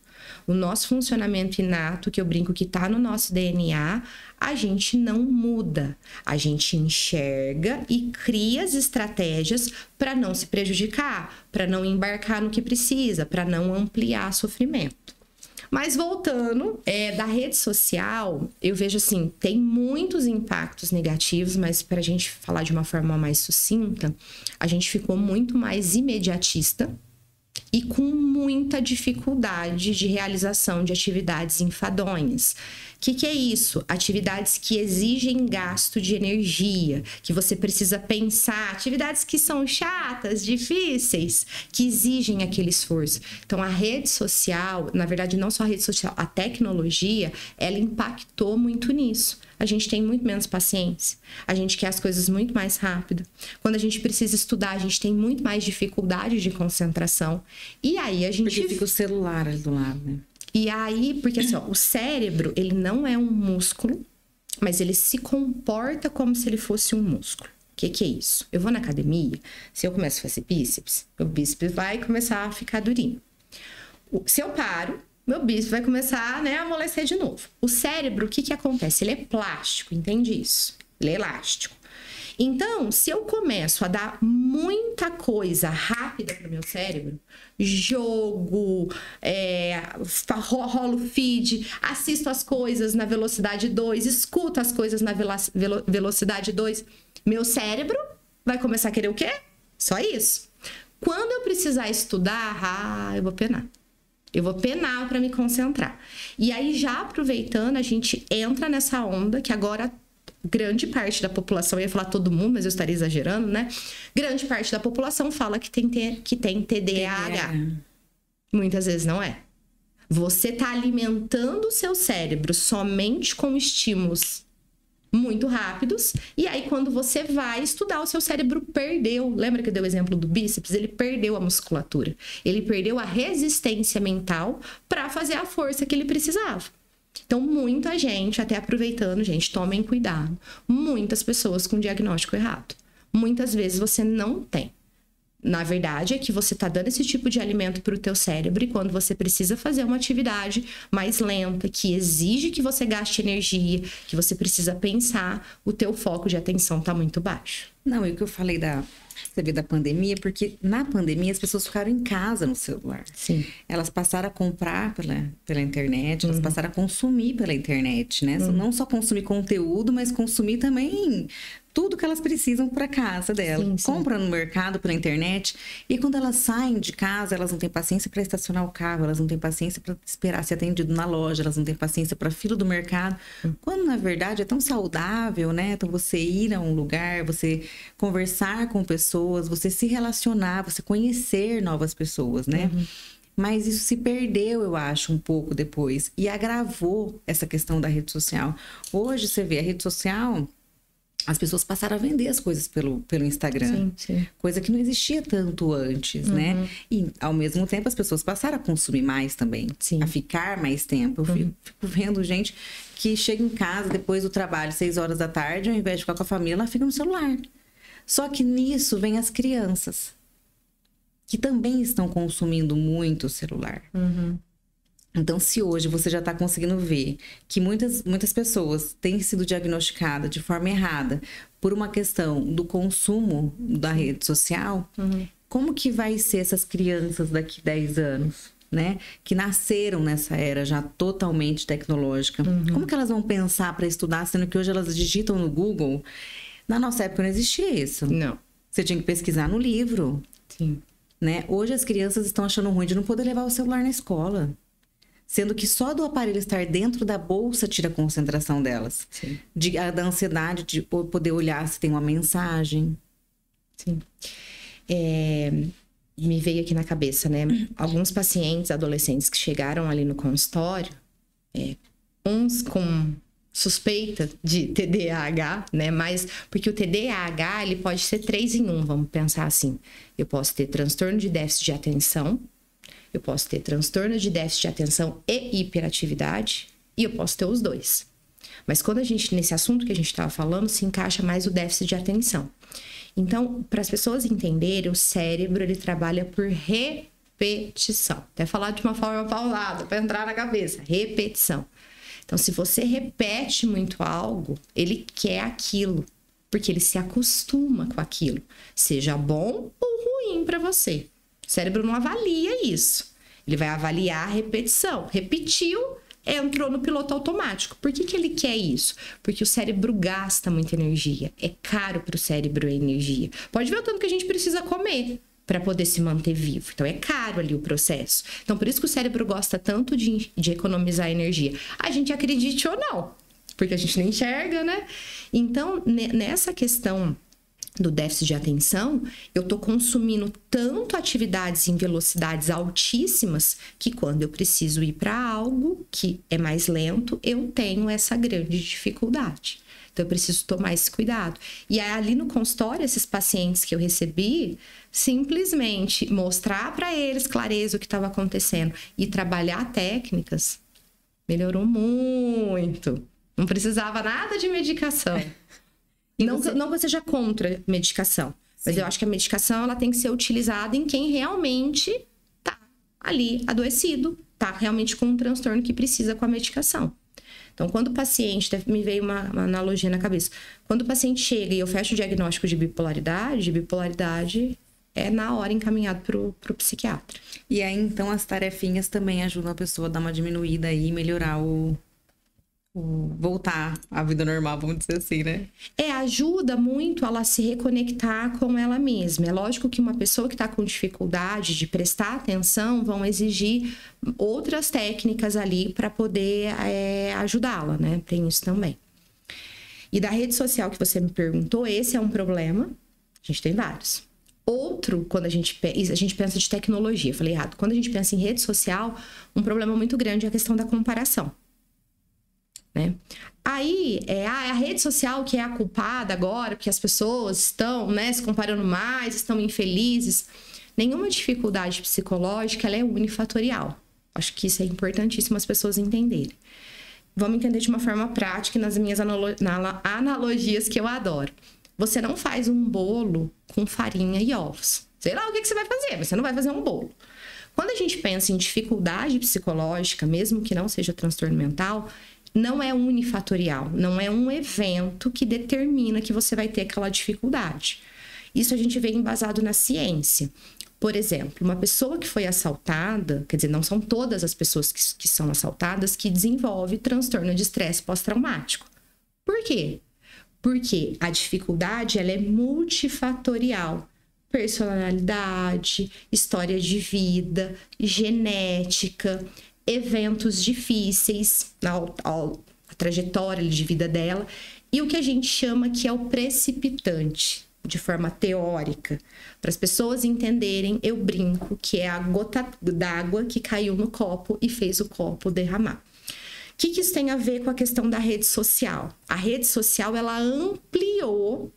O nosso funcionamento inato, que eu brinco que tá no nosso DNA, a gente não muda. A gente enxerga e cria as estratégias para não se prejudicar, para não embarcar no que precisa, para não ampliar sofrimento. Mas voltando, da rede social, eu vejo assim, tem muitos impactos negativos, mas para a gente falar de uma forma mais sucinta, a gente ficou muito mais imediatista e com muita dificuldade de realização de atividades enfadonhas. O que é isso? Atividades que exigem gasto de energia, que você precisa pensar, atividades que são chatas, difíceis, que exigem aquele esforço. Então, a rede social, na verdade, não só a rede social, a tecnologia, ela impactou muito nisso. A gente tem muito menos paciência, a gente quer as coisas muito mais rápido. Quando a gente precisa estudar, a gente tem muito mais dificuldade de concentração. E aí a gente... Porque fica o celular ali do lado, né? E aí, porque assim, ó, o cérebro, ele não é um músculo, mas ele se comporta como se ele fosse um músculo. O que é isso? Eu vou na academia, se eu começo a fazer bíceps, meu bíceps vai começar a ficar durinho. Se eu paro, meu bíceps vai começar, né, a amolecer de novo. O cérebro, o que acontece? Ele é plástico, entende isso? Ele é elástico. Então, se eu começo a dar muita coisa rápida para o meu cérebro, jogo, rolo feed, assisto as coisas na velocidade 2, escuto as coisas na velocidade 2, meu cérebro vai começar a querer o quê? Só isso. Quando eu precisar estudar, eu vou penar. Eu vou penar para me concentrar. E aí, já aproveitando, a gente entra nessa onda que agora... grande parte da população, eu ia falar todo mundo, mas eu estaria exagerando, né? Grande parte da população fala que tem TDAH. Muitas vezes não é. Você está alimentando o seu cérebro somente com estímulos muito rápidos, e aí quando você vai estudar, o seu cérebro perdeu. Lembra que eu dei o exemplo do bíceps? Ele perdeu a musculatura. Ele perdeu a resistência mental para fazer a força que ele precisava. Então, muita gente, até aproveitando, gente, tomem cuidado. Muitas pessoas com diagnóstico errado. Muitas vezes você não tem. Na verdade, é que você está dando esse tipo de alimento para o teu cérebro e quando você precisa fazer uma atividade mais lenta, que exige que você gaste energia, que você precisa pensar, o teu foco de atenção está muito baixo. Não, e o que eu falei você vê da pandemia, porque na pandemia as pessoas ficaram em casa no celular. Sim. Elas passaram a comprar pela internet, elas passaram a consumir pela internet, né? Não só consumir conteúdo, mas consumir também tudo que elas precisam para casa dela. Sim, sim. Compram no mercado, pela internet, e quando elas saem de casa, elas não têm paciência para estacionar o carro, elas não têm paciência para esperar ser atendido na loja, elas não têm paciência para fila do mercado, quando na verdade é tão saudável, né? Então você ir a um lugar, você conversar com pessoas, você se relacionar, você conhecer novas pessoas, né? Mas isso se perdeu, eu acho, um pouco depois. E agravou essa questão da rede social. Hoje, você vê, a rede social, as pessoas passaram a vender as coisas pelo Instagram. Sim. Coisa que não existia tanto antes, né? E, ao mesmo tempo, as pessoas passaram a consumir mais também. Sim. A ficar mais tempo. Eu fico vendo gente que chega em casa depois do trabalho, 6 horas da tarde, ao invés de ficar com a família, ela fica no celular. Só que nisso vem as crianças, que também estão consumindo muito o celular. Então, se hoje você já está conseguindo ver que muitas pessoas têm sido diagnosticadas de forma errada por uma questão do consumo da rede social, como que vai ser essas crianças daqui 10 anos, né? Que nasceram nessa era já totalmente tecnológica. Como que elas vão pensar para estudar, sendo que hoje elas digitam no Google? Na nossa época não existia isso. Não. Você tinha que pesquisar no livro. Sim. Né? Hoje as crianças estão achando ruim de não poder levar o celular na escola. Sendo que só do aparelho estar dentro da bolsa tira a concentração delas. Sim. Da ansiedade de poder olhar se tem uma mensagem. Sim. Me veio aqui na cabeça, né? Alguns pacientes adolescentes que chegaram ali no consultório, uns com suspeita de TDAH, né? Mas porque o TDAH, ele pode ser 3 em 1, vamos pensar assim. Eu posso ter transtorno de déficit de atenção, eu posso ter transtorno de déficit de atenção e hiperatividade, e eu posso ter os dois. Mas quando a gente, nesse assunto que a gente estava falando, se encaixa mais o déficit de atenção. Então, para as pessoas entenderem, o cérebro, ele trabalha por repetição. Até falar de uma forma pausada, para entrar na cabeça. Repetição. Então, se você repete muito algo, ele quer aquilo, porque ele se acostuma com aquilo, seja bom ou ruim para você. O cérebro não avalia isso. Ele vai avaliar a repetição. Repetiu, entrou no piloto automático. Por que ele quer isso? Porque o cérebro gasta muita energia. É caro para o cérebro a energia. Pode ver o tanto que a gente precisa comer para poder se manter vivo. Então, é caro ali o processo. Então, por isso que o cérebro gosta tanto de economizar energia. A gente acredite ou não, porque a gente não enxerga, né? Então, nessa questão do déficit de atenção, eu tô consumindo tanto atividades em velocidades altíssimas que quando eu preciso ir para algo que é mais lento, eu tenho essa grande dificuldade. Então, eu preciso tomar esse cuidado. E aí, ali no consultório, esses pacientes que eu recebi, simplesmente mostrar para eles clareza o que estava acontecendo e trabalhar técnicas, melhorou muito. Não precisava nada de medicação. Não que eu seja contra medicação, mas eu acho que a medicação ela tem que ser utilizada em quem realmente tá ali adoecido, tá realmente com um transtorno que precisa com a medicação. Então, quando o paciente, me veio uma analogia na cabeça, quando o paciente chega e eu fecho o diagnóstico de bipolaridade é na hora encaminhado pro psiquiatra. E aí, então, as tarefinhas também ajudam a pessoa a dar uma diminuída aí e melhorar voltar à vida normal, vamos dizer assim, né? Ajuda muito ela a se reconectar com ela mesma. É lógico que uma pessoa que está com dificuldade de prestar atenção vão exigir outras técnicas ali para poder ajudá-la, né? Tem isso também. E da rede social que você me perguntou, esse é um problema. A gente tem vários. Outro, quando a gente pensa de tecnologia, falei errado. Quando a gente pensa em rede social, um problema muito grande é a questão da comparação. Né? Aí, a rede social que é a culpada agora, porque as pessoas estão, né, se comparando mais, estão infelizes. Nenhuma dificuldade psicológica ela é unifatorial. Acho que isso é importantíssimo as pessoas entenderem. Vamos entender de uma forma prática nas minhas analogias que eu adoro. Você não faz um bolo com farinha e ovos. Sei lá o que você vai fazer, mas você não vai fazer um bolo. Quando a gente pensa em dificuldade psicológica, mesmo que não seja transtorno mental, não é unifatorial, não é um evento que determina que você vai ter aquela dificuldade. Isso a gente vê embasado na ciência. Por exemplo, uma pessoa que foi assaltada, quer dizer, não são todas as pessoas que são assaltadas que desenvolvem transtorno de estresse pós-traumático. Por quê? Porque a dificuldade ela é multifatorial. Personalidade, história de vida, genética, eventos difíceis na trajetória de vida dela e o que a gente chama que é o precipitante, de forma teórica. Para as pessoas entenderem, eu brinco que é a gota d'água que caiu no copo e fez o copo derramar. O que isso tem a ver com a questão da rede social? A rede social, ela ampliou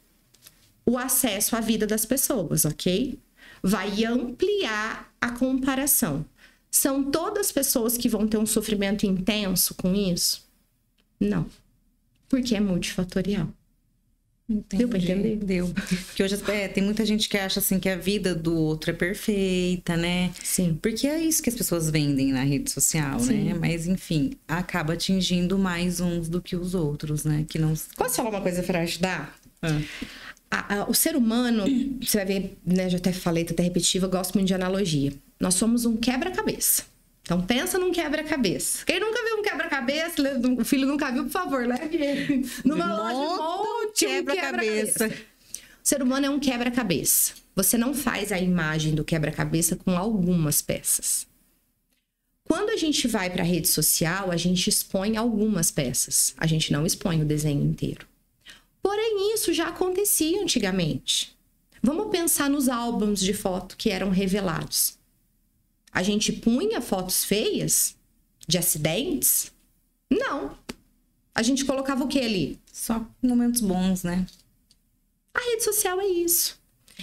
o acesso à vida das pessoas, ok? Vai ampliar a comparação. São todas pessoas que vão ter um sofrimento intenso com isso? Não. Porque é multifatorial. Entendi. Deu pra entender? Deu. Porque hoje tem muita gente que acha assim que a vida do outro é perfeita, né? Sim. Porque é isso que as pessoas vendem na rede social, Sim. né? Mas enfim, acaba atingindo mais uns do que os outros, né? Que não... Posso falar uma coisa para ajudar? O ser humano, você vai ver, né? Já até falei, até repetitivo, eu gosto muito de analogia. Nós somos um quebra-cabeça. Então, pensa num quebra-cabeça. Quem nunca viu um quebra-cabeça, o filho nunca viu, por favor, leve ele numa loja de quebra-cabeça. O ser humano é um quebra-cabeça. Você não faz a imagem do quebra-cabeça com algumas peças. Quando a gente vai para a rede social, a gente expõe algumas peças. A gente não expõe o desenho inteiro. Porém, isso já acontecia antigamente. Vamos pensar nos álbuns de foto que eram revelados. A gente punha fotos feias de acidentes? Não. A gente colocava o que ali? Só momentos bons, né? A rede social é isso.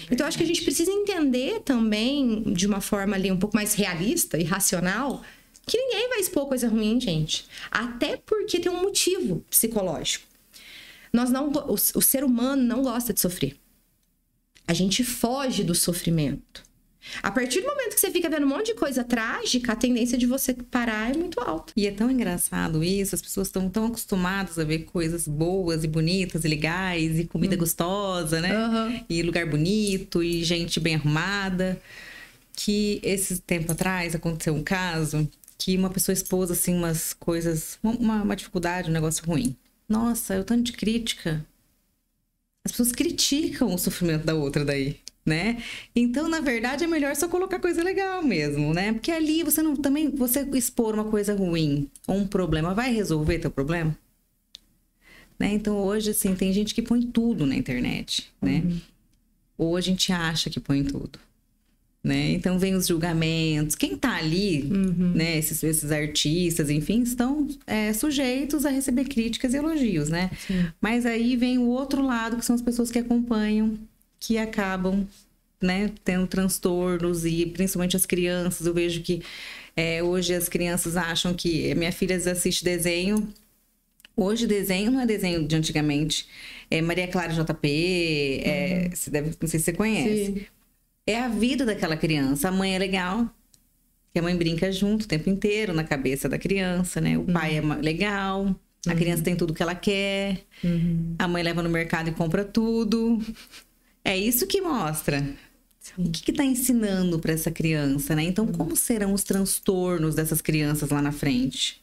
Então, acho que a gente precisa entender também, de uma forma ali um pouco mais realista e racional, que ninguém vai expor coisa ruim, gente. Até porque tem um motivo psicológico. O ser humano não gosta de sofrer. A gente foge do sofrimento. A partir do momento que você fica vendo um monte de coisa trágica, a tendência de você parar é muito alta. E é tão engraçado isso, as pessoas estão tão acostumadas a ver coisas boas e bonitas e legais, e comida gostosa, né? E lugar bonito, e gente bem arrumada. Que esse tempo atrás aconteceu um caso que uma pessoa expôs, assim, umas coisas, uma dificuldade, um negócio ruim. Nossa, eu tanto de crítica. As pessoas criticam o sofrimento da outra daí, né? Então, na verdade, é melhor só colocar coisa legal mesmo, né? Porque ali você não também você expor uma coisa ruim ou um problema vai resolver teu problema, né? Então, hoje assim, tem gente que põe tudo na internet, né? Ou a gente acha que põe tudo, né? Então, vem os julgamentos. Quem tá ali, né? Esses artistas, enfim, estão sujeitos a receber críticas e elogios, né? Sim. Mas aí vem o outro lado, que são as pessoas que acompanham, que acabam, né, tendo transtornos, e principalmente as crianças. Eu vejo que hoje as crianças acham que... Minha filha assiste desenho. Hoje desenho não é desenho de antigamente. É Maria Clara JP, não sei se você conhece. Sim. É a vida daquela criança. A mãe é legal, que a mãe brinca junto o tempo inteiro na cabeça da criança, né? O pai é legal, a criança tem tudo que ela quer, a mãe leva no mercado e compra tudo. É isso que mostra. Sim. O que tá ensinando para essa criança, né? Então, como serão os transtornos dessas crianças lá na frente?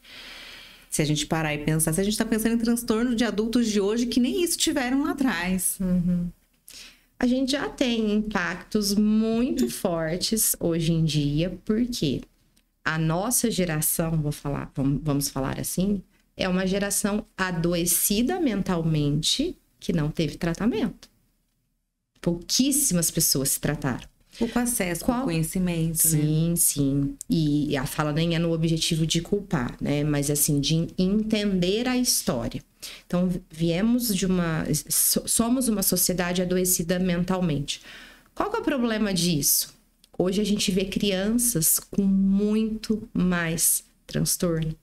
Se a gente parar e pensar, se a gente tá pensando em transtorno de adultos de hoje que nem isso tiveram lá atrás. A gente já tem impactos muito fortes hoje em dia, porque a nossa geração, vamos falar assim, é uma geração adoecida mentalmente que não teve tratamento. Pouquíssimas pessoas se trataram. Pouco acesso ao conhecimento, sim, né? Sim. E a fala nem é no objetivo de culpar, né? Mas assim, de entender a história. Então, somos uma sociedade adoecida mentalmente. Qual que é o problema disso? Hoje a gente vê crianças com muito mais transtorno,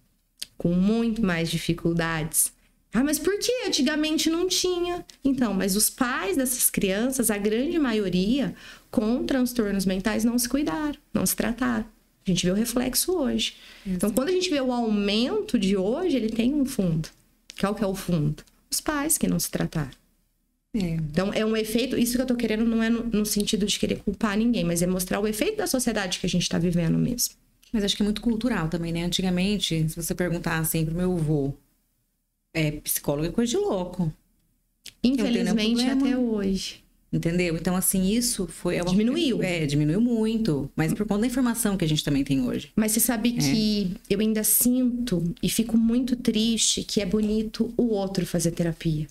com muito mais dificuldades. Ah, mas por que antigamente não tinha? Então, mas os pais dessas crianças, a grande maioria, com transtornos mentais, não se cuidaram, não se trataram. A gente vê o reflexo hoje. Então, quando a gente vê o aumento de hoje, ele tem um fundo. Qual que é o fundo? Os pais que não se trataram. Então, é um efeito... Isso que eu tô querendo não é no sentido de querer culpar ninguém, mas é mostrar o efeito da sociedade que a gente tá vivendo mesmo. Mas acho que é muito cultural também, né? Antigamente, se você perguntar assim pro meu avô, psicólogo é coisa de louco. Infelizmente, até hoje. Entendeu? Então, assim, isso foi... Diminuiu. Diminuiu muito. Mas por conta da informação que a gente também tem hoje. Mas você sabe que eu ainda sinto e fico muito triste que é bonito o outro fazer terapia.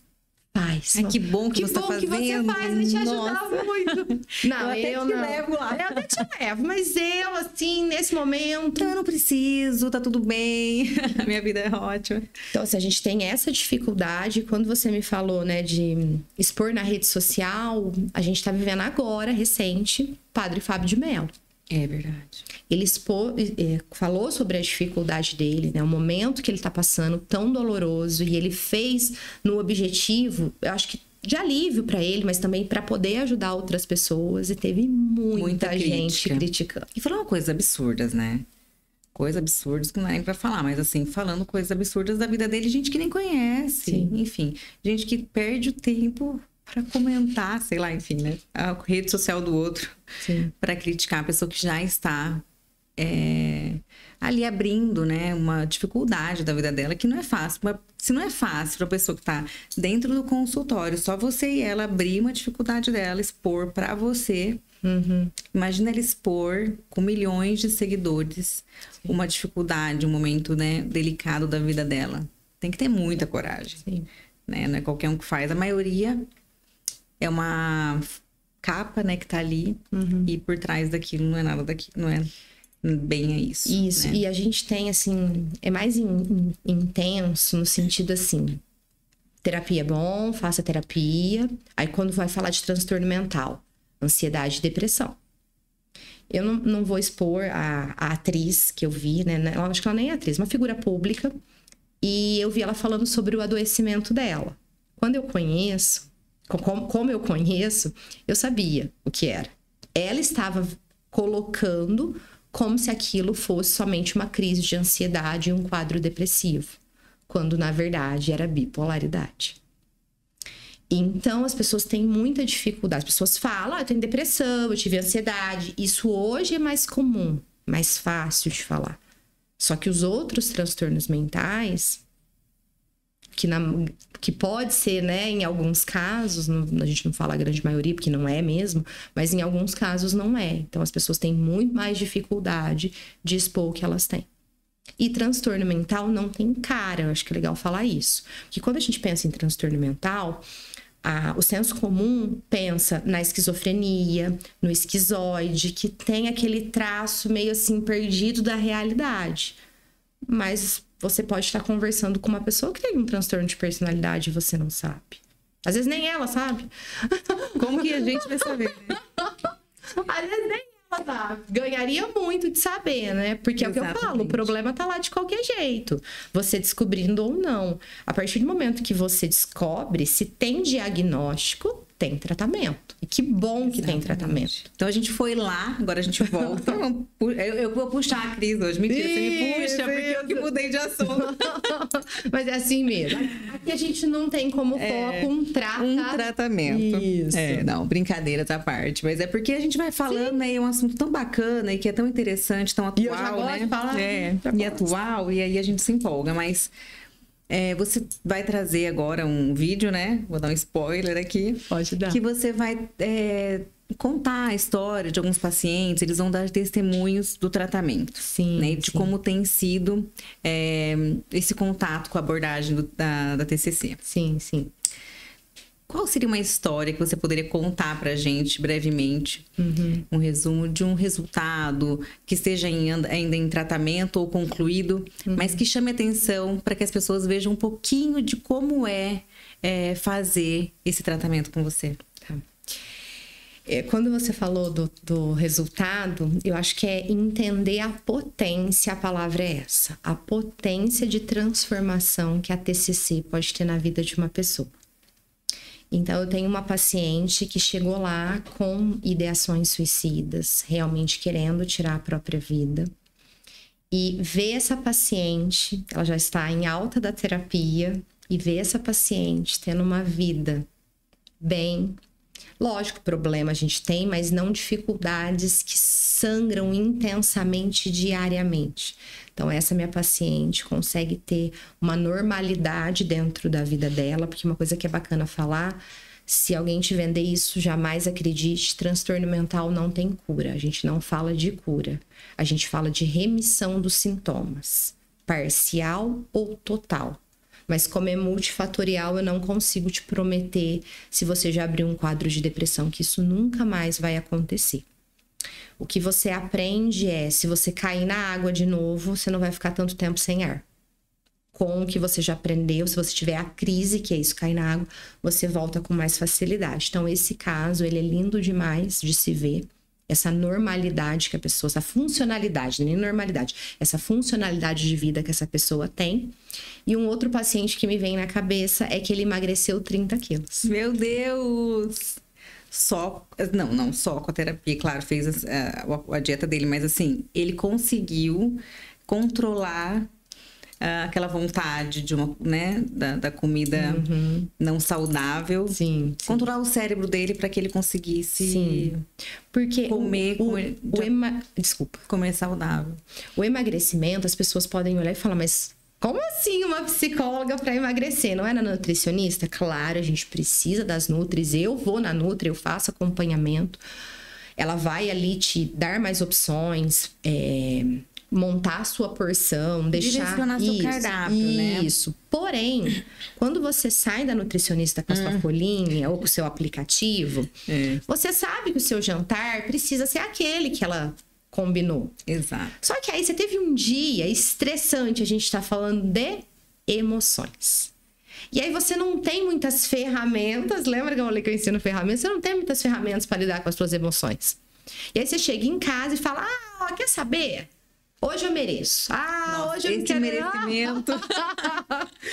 Faz. Ai, que bom que você tá fazendo. Que bom que você faz, vai te ajudar muito. Não, eu não. Levo lá. Eu até te levo, mas eu, assim, nesse momento... Eu não preciso, tá tudo bem. A minha vida é ótima. Então, assim, a gente tem essa dificuldade. Quando você me falou, né, de expor na rede social, a gente tá vivendo agora, recente, Padre Fábio de Mello. É verdade. Ele falou sobre a dificuldade dele, né? O momento que ele tá passando tão doloroso, e ele fez no objetivo, eu acho que de alívio para ele, mas também para poder ajudar outras pessoas, e teve muita gente criticando. E falando coisas absurdas, né? Coisas absurdas que não é nem pra falar, mas assim, falando coisas absurdas da vida dele, gente que nem conhece. Sim. Enfim, gente que perde o tempo para comentar, sei lá, enfim, né? A rede social do outro. Para criticar a pessoa que já está ali abrindo, né, uma dificuldade da vida dela que não é fácil. Se não é fácil para a pessoa que está dentro do consultório, só você e ela abrir uma dificuldade dela, expor para você. Imagina ela expor com milhões de seguidores uma dificuldade, um momento, né, delicado da vida dela. Tem que ter muita coragem. Né? Não é qualquer um que faz. A maioria é uma capa, né, que tá ali, e por trás daquilo não é nada daquilo, não é bem a isso. Isso, né? e a gente tem, assim, é mais intenso no sentido, assim, terapia é bom, faça terapia. Aí quando vai falar de transtorno mental, ansiedade e depressão. Eu não vou expor a atriz que eu vi, né? Eu acho que ela nem é atriz, uma figura pública. E eu vi ela falando sobre o adoecimento dela. Quando eu conheço, como eu conheço, eu sabia o que era. Ela estava colocando como se aquilo fosse somente uma crise de ansiedade e um quadro depressivo, quando na verdade era bipolaridade. Então as pessoas têm muita dificuldade. As pessoas falam, eu tenho depressão, eu tive ansiedade. Isso hoje é mais comum, mais fácil de falar. Só que os outros transtornos mentais, que pode ser, né, em alguns casos, a gente não fala a grande maioria, porque não é mesmo, mas em alguns casos não é. Então as pessoas têm muito mais dificuldade de expor o que elas têm. E transtorno mental não tem cara, eu acho que é legal falar isso. Porque quando a gente pensa em transtorno mental, o senso comum pensa na esquizofrenia, no esquizoide, que tem aquele traço meio assim perdido da realidade. Mas você pode estar conversando com uma pessoa que tem um transtorno de personalidade e você não sabe. Às vezes nem ela sabe. Como que a gente vai saber, né? Às vezes nem ela sabe. Ganharia muito de saber, né? Porque exatamente. É o que eu falo, o problema tá lá de qualquer jeito. Você descobrindo ou não. A partir do momento que você descobre, se tem diagnóstico, tem tratamento. E que bom que tem tratamento. Então a gente foi lá, agora a gente volta. Eu vou puxar a Cris hoje. Mentira, você me puxa, porque eu que mudei de assunto. Mas é assim mesmo. Aqui a gente não tem como foco um tratamento. Isso. Não, brincadeiras à parte. Mas é porque a gente vai falando aí um assunto tão bacana e que é tão interessante, tão atual, e eu já gosto de falar. E atual, e aí a gente se empolga, mas... você vai trazer agora um vídeo, né? Vou dar um spoiler aqui. Pode dar. Que você vai contar a história de alguns pacientes. Eles vão dar testemunhos do tratamento. Sim, né? De como tem sido esse contato com a abordagem da TCC. Sim, sim. Qual seria uma história que você poderia contar pra gente brevemente? Um resumo de um resultado que esteja ainda em tratamento ou concluído, mas que chame atenção para que as pessoas vejam um pouquinho de como fazer esse tratamento com você. Tá. Quando você falou do resultado, eu acho que é entender a potência, a palavra é essa. A potência de transformação que a TCC pode ter na vida de uma pessoa. Então, eu tenho uma paciente que chegou lá com ideações suicidas, realmente querendo tirar a própria vida. E ver essa paciente, ela já está em alta da terapia, e ver essa paciente tendo uma vida bem... Lógico, problema a gente tem, mas não dificuldades que sangram intensamente diariamente. Então, essa minha paciente consegue ter uma normalidade dentro da vida dela, porque uma coisa que é bacana falar, se alguém te vender isso, jamais acredite, transtorno mental não tem cura. A gente não fala de cura, a gente fala de remissão dos sintomas, parcial ou total. Mas como é multifatorial, eu não consigo te prometer, se você já abriu um quadro de depressão, que isso nunca mais vai acontecer. O que você aprende se você cair na água de novo, você não vai ficar tanto tempo sem ar. Com o que você já aprendeu, se você tiver a crise, que é isso, cair na água, você volta com mais facilidade. Então, esse caso, ele é lindo demais de se ver. Essa normalidade que a pessoa, essa funcionalidade, nem normalidade, essa funcionalidade de vida que essa pessoa tem. E um outro paciente que me vem na cabeça é que ele emagreceu 30 quilos. Meu Deus! Não só com a terapia, claro, fez a dieta dele, mas assim, ele conseguiu controlar aquela vontade de da comida não saudável. Sim. Controlar o cérebro dele para que ele conseguisse porque comer saudável. O emagrecimento, as pessoas podem olhar e falar, mas como assim uma psicóloga para emagrecer? Não é na nutricionista? Claro, a gente precisa das nutris. Eu vou na Nutri, eu faço acompanhamento. Ela vai ali te dar mais opções, montar a sua porção, direcionar seu cardápio, né? Isso. Porém, quando você sai da nutricionista com a sua folhinha ou com o seu aplicativo, você sabe que o seu jantar precisa ser aquele que ela combinou. Exato. Só que aí você teve um dia estressante, a gente tá falando de emoções. E aí você não tem muitas ferramentas, lembra que eu falei que eu ensino ferramentas? Você não tem muitas ferramentas para lidar com as suas emoções. E aí você chega em casa e fala, quer saber? Hoje eu mereço. Nossa, hoje eu esse quero... merecimento.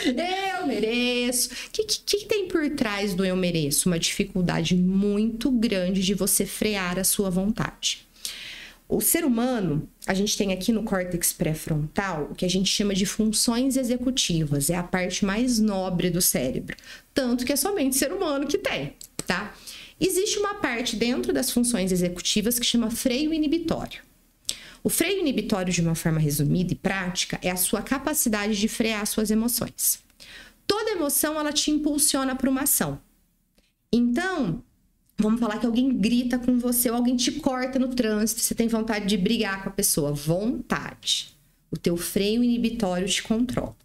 Eu mereço. O que tem por trás do eu mereço? Uma dificuldade muito grande de você frear a sua vontade. O ser humano, a gente tem aqui no córtex pré-frontal o que a gente chama de funções executivas. É a parte mais nobre do cérebro. Tanto que é somente o ser humano que tem, tá? Existe uma parte dentro das funções executivas que chama freio inibitório. O freio inibitório, de uma forma resumida e prática, é a sua capacidade de frear suas emoções. Toda emoção, ela te impulsiona para uma ação. Então, vamos falar que alguém grita com você ou alguém te corta no trânsito, você tem vontade de brigar com a pessoa. Vontade. O teu freio inibitório te controla.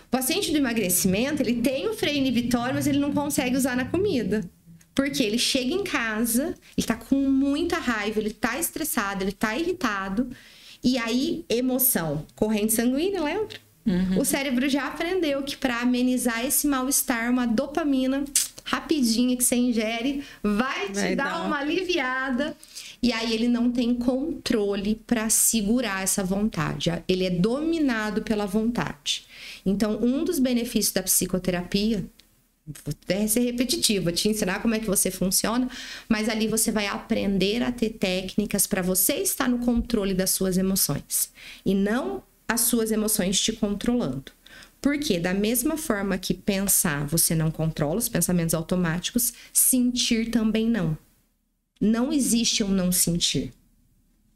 O paciente do emagrecimento, ele tem o freio inibitório, mas ele não consegue usar na comida. Porque ele chega em casa, ele tá com muita raiva, ele tá estressado, ele tá irritado. E aí, emoção, corrente sanguínea, lembra? O cérebro já aprendeu que para amenizar esse mal-estar, uma dopamina rapidinha que você ingere vai te dar uma aliviada. E aí ele não tem controle para segurar essa vontade. Ele é dominado pela vontade. Então, um dos benefícios da psicoterapia, vou até ser repetitiva, te ensinar como é que você funciona, mas ali você vai aprender a ter técnicas para você estar no controle das suas emoções e não as suas emoções te controlando. Porque da mesma forma que pensar você não controla os pensamentos automáticos, sentir também não. Não existe um não sentir.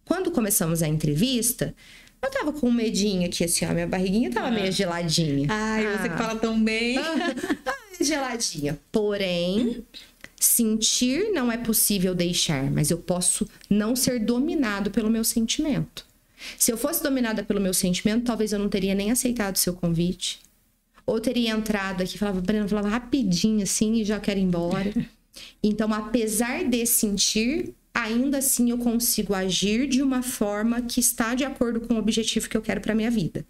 Quando começamos a entrevista, eu tava com um medinho aqui, assim, ó, minha barriguinha tava meio geladinha. Você que fala tão bem. Geladinha. Porém, sentir não é possível deixar, mas eu posso não ser dominado pelo meu sentimento. Se eu fosse dominada pelo meu sentimento, talvez eu não teria nem aceitado o seu convite. Ou teria entrado aqui, falava rapidinho assim e já quero ir embora. Então, apesar de sentir, ainda assim eu consigo agir de uma forma que está de acordo com o objetivo que eu quero para minha vida.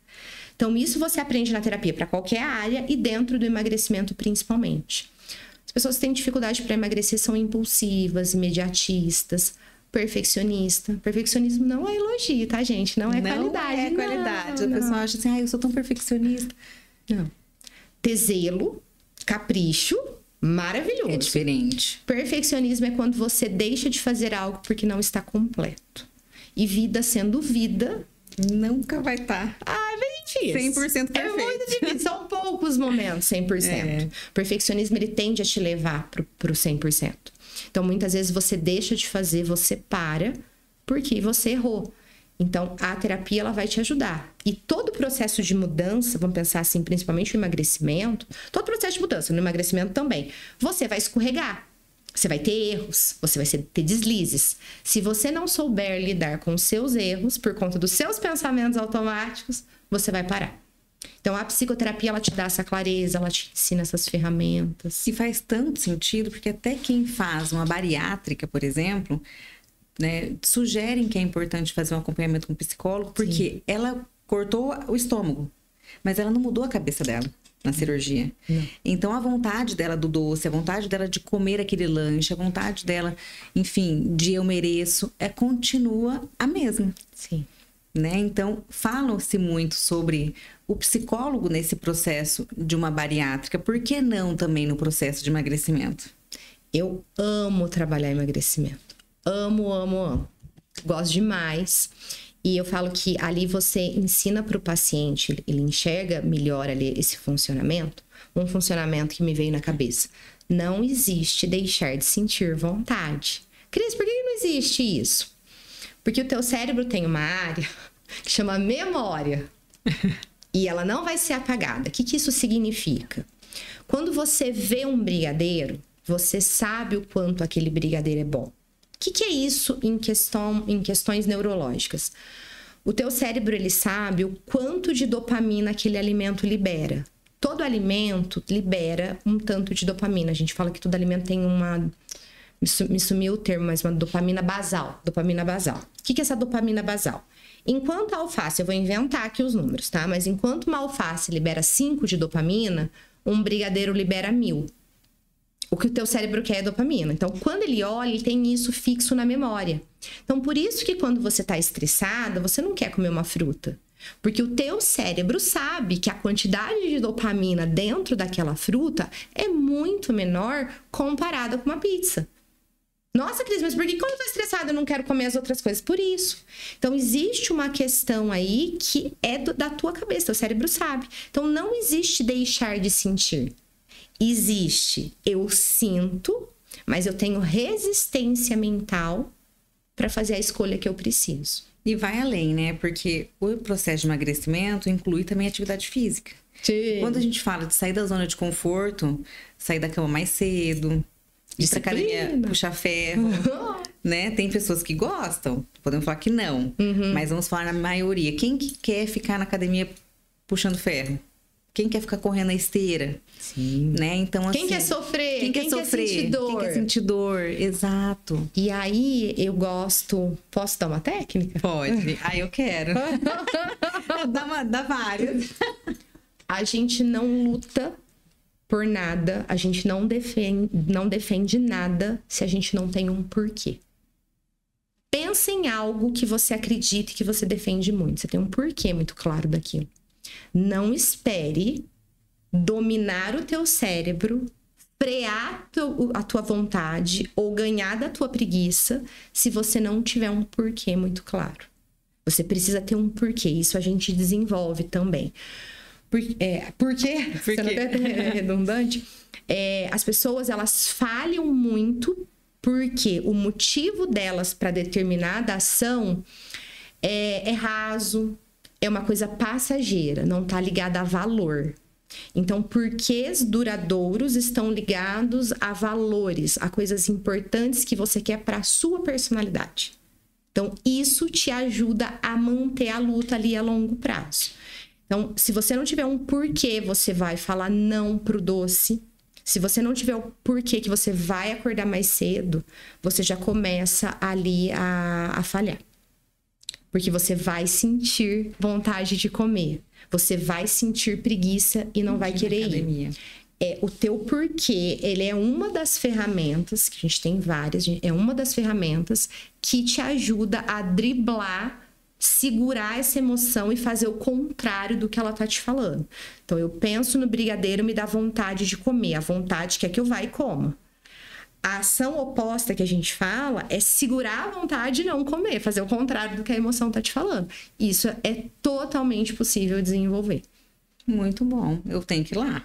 Então, isso você aprende na terapia para qualquer área e dentro do emagrecimento principalmente. As pessoas que têm dificuldade para emagrecer são impulsivas, imediatistas, perfeccionista. Perfeccionismo não é elogio, tá, gente? Não é qualidade. Não é qualidade. A pessoa acha assim, eu sou tão perfeccionista. Não. Ter zelo, capricho, maravilhoso. É diferente. Perfeccionismo é quando você deixa de fazer algo porque não está completo. E vida sendo vida... nunca vai estar. É bem difícil. 100% perfeito. É muito difícil. São poucos momentos 100%. O perfeccionismo, ele tende a te levar pro 100%. Então, muitas vezes você deixa de fazer, você para, porque você errou. Então, a terapia, ela vai te ajudar. E todo o processo de mudança, vamos pensar assim, principalmente o emagrecimento, todo processo de mudança, no emagrecimento também, você vai escorregar. Você vai ter erros, você vai ter deslizes. Se você não souber lidar com os seus erros, por conta dos seus pensamentos automáticos, você vai parar. Então, a psicoterapia, ela te dá essa clareza, ela te ensina essas ferramentas. E faz tanto sentido, porque até quem faz uma bariátrica, por exemplo, né, sugerem que é importante fazer um acompanhamento com um psicólogo, porque ela cortou o estômago, mas ela não mudou a cabeça dela na cirurgia. Então, a vontade dela do doce, a vontade dela de comer aquele lanche, a vontade dela, enfim, de eu mereço, continua a mesma. Sim. Né? Então, falam-se muito sobre o psicólogo nesse processo de uma bariátrica. Por que não também no processo de emagrecimento? Eu amo trabalhar emagrecimento. Amo, amo, amo. Gosto demais. E eu falo que ali você ensina para o paciente, ele enxerga melhor ali esse funcionamento. Um funcionamento que me veio na cabeça. Não existe deixar de sentir vontade. Cris, por que não existe isso? Porque o teu cérebro tem uma área que chama memória. E ela não vai ser apagada. O que isso significa? Quando você vê um brigadeiro, você sabe o quanto aquele brigadeiro é bom. O que é isso em questões neurológicas? O teu cérebro, ele sabe o quanto de dopamina aquele alimento libera. Todo alimento libera um tanto de dopamina. A gente fala que todo alimento tem uma Me sumiu o termo, mas uma dopamina basal. Dopamina basal. O que é essa dopamina basal? Enquanto a alface, eu vou inventar aqui os números, tá? Mas enquanto uma alface libera 5 de dopamina, um brigadeiro libera 1000. O que o teu cérebro quer é dopamina. Então, quando ele olha, ele tem isso fixo na memória. Então, por isso que quando você tá estressada, você não quer comer uma fruta. Porque o teu cérebro sabe que a quantidade de dopamina dentro daquela fruta é muito menor comparada com uma pizza. Nossa, Cris, mas por que quando eu tô estressada eu não quero comer as outras coisas? Por isso. Então, existe uma questão aí que é da tua cabeça, o cérebro sabe. Então, não existe deixar de sentir. Existe, eu sinto, mas eu tenho resistência mental para fazer a escolha que eu preciso. E vai além, né? Porque o processo de emagrecimento inclui também atividade física. Sim. Quando a gente fala de sair da zona de conforto, sair da cama mais cedo, ir pra academia, puxar ferro, né? Tem pessoas que gostam, podemos falar que não, mas vamos falar na maioria. Quem que quer ficar na academia puxando ferro? Quem quer ficar correndo na esteira? Sim. Né? Então, assim, quem quer sofrer? Quem quer sentir dor? Quem quer sentir dor? Exato. E aí, eu gosto... Posso dar uma técnica? Pode. Eu quero. dá várias. A gente não luta por nada. A gente não defende nada se a gente não tem um porquê. Pensa em algo que você acredita e que você defende muito. Você tem um porquê muito claro daquilo. Não espere dominar o teu cérebro, frear a tua vontade ou ganhar da tua preguiça se você não tiver um porquê muito claro. Você precisa ter um porquê. Isso a gente desenvolve também. Porque você não é redundante. As pessoas, elas falham muito porque o motivo delas para determinada ação é raso, é uma coisa passageira, não está ligada a valor. Então, porquês duradouros estão ligados a valores, a coisas importantes que você quer para a sua personalidade. Então, isso te ajuda a manter a luta ali a longo prazo. Então, se você não tiver um porquê, você vai falar não pro doce. Se você não tiver o porquê que você vai acordar mais cedo, você já começa ali a falhar. Porque você vai sentir vontade de comer. Você vai sentir preguiça e não vai querer ir. O teu porquê, ele é uma das ferramentas, que a gente tem várias, é uma das ferramentas que te ajuda a driblar, segurar essa emoção e fazer o contrário do que ela tá te falando. Então, eu penso no brigadeiro, me dá vontade de comer. A vontade quer que eu vá e coma. A ação oposta que a gente fala é segurar a vontade e não comer, fazer o contrário do que a emoção tá te falando. Isso é totalmente possível desenvolver. Muito bom. Eu tenho que ir lá.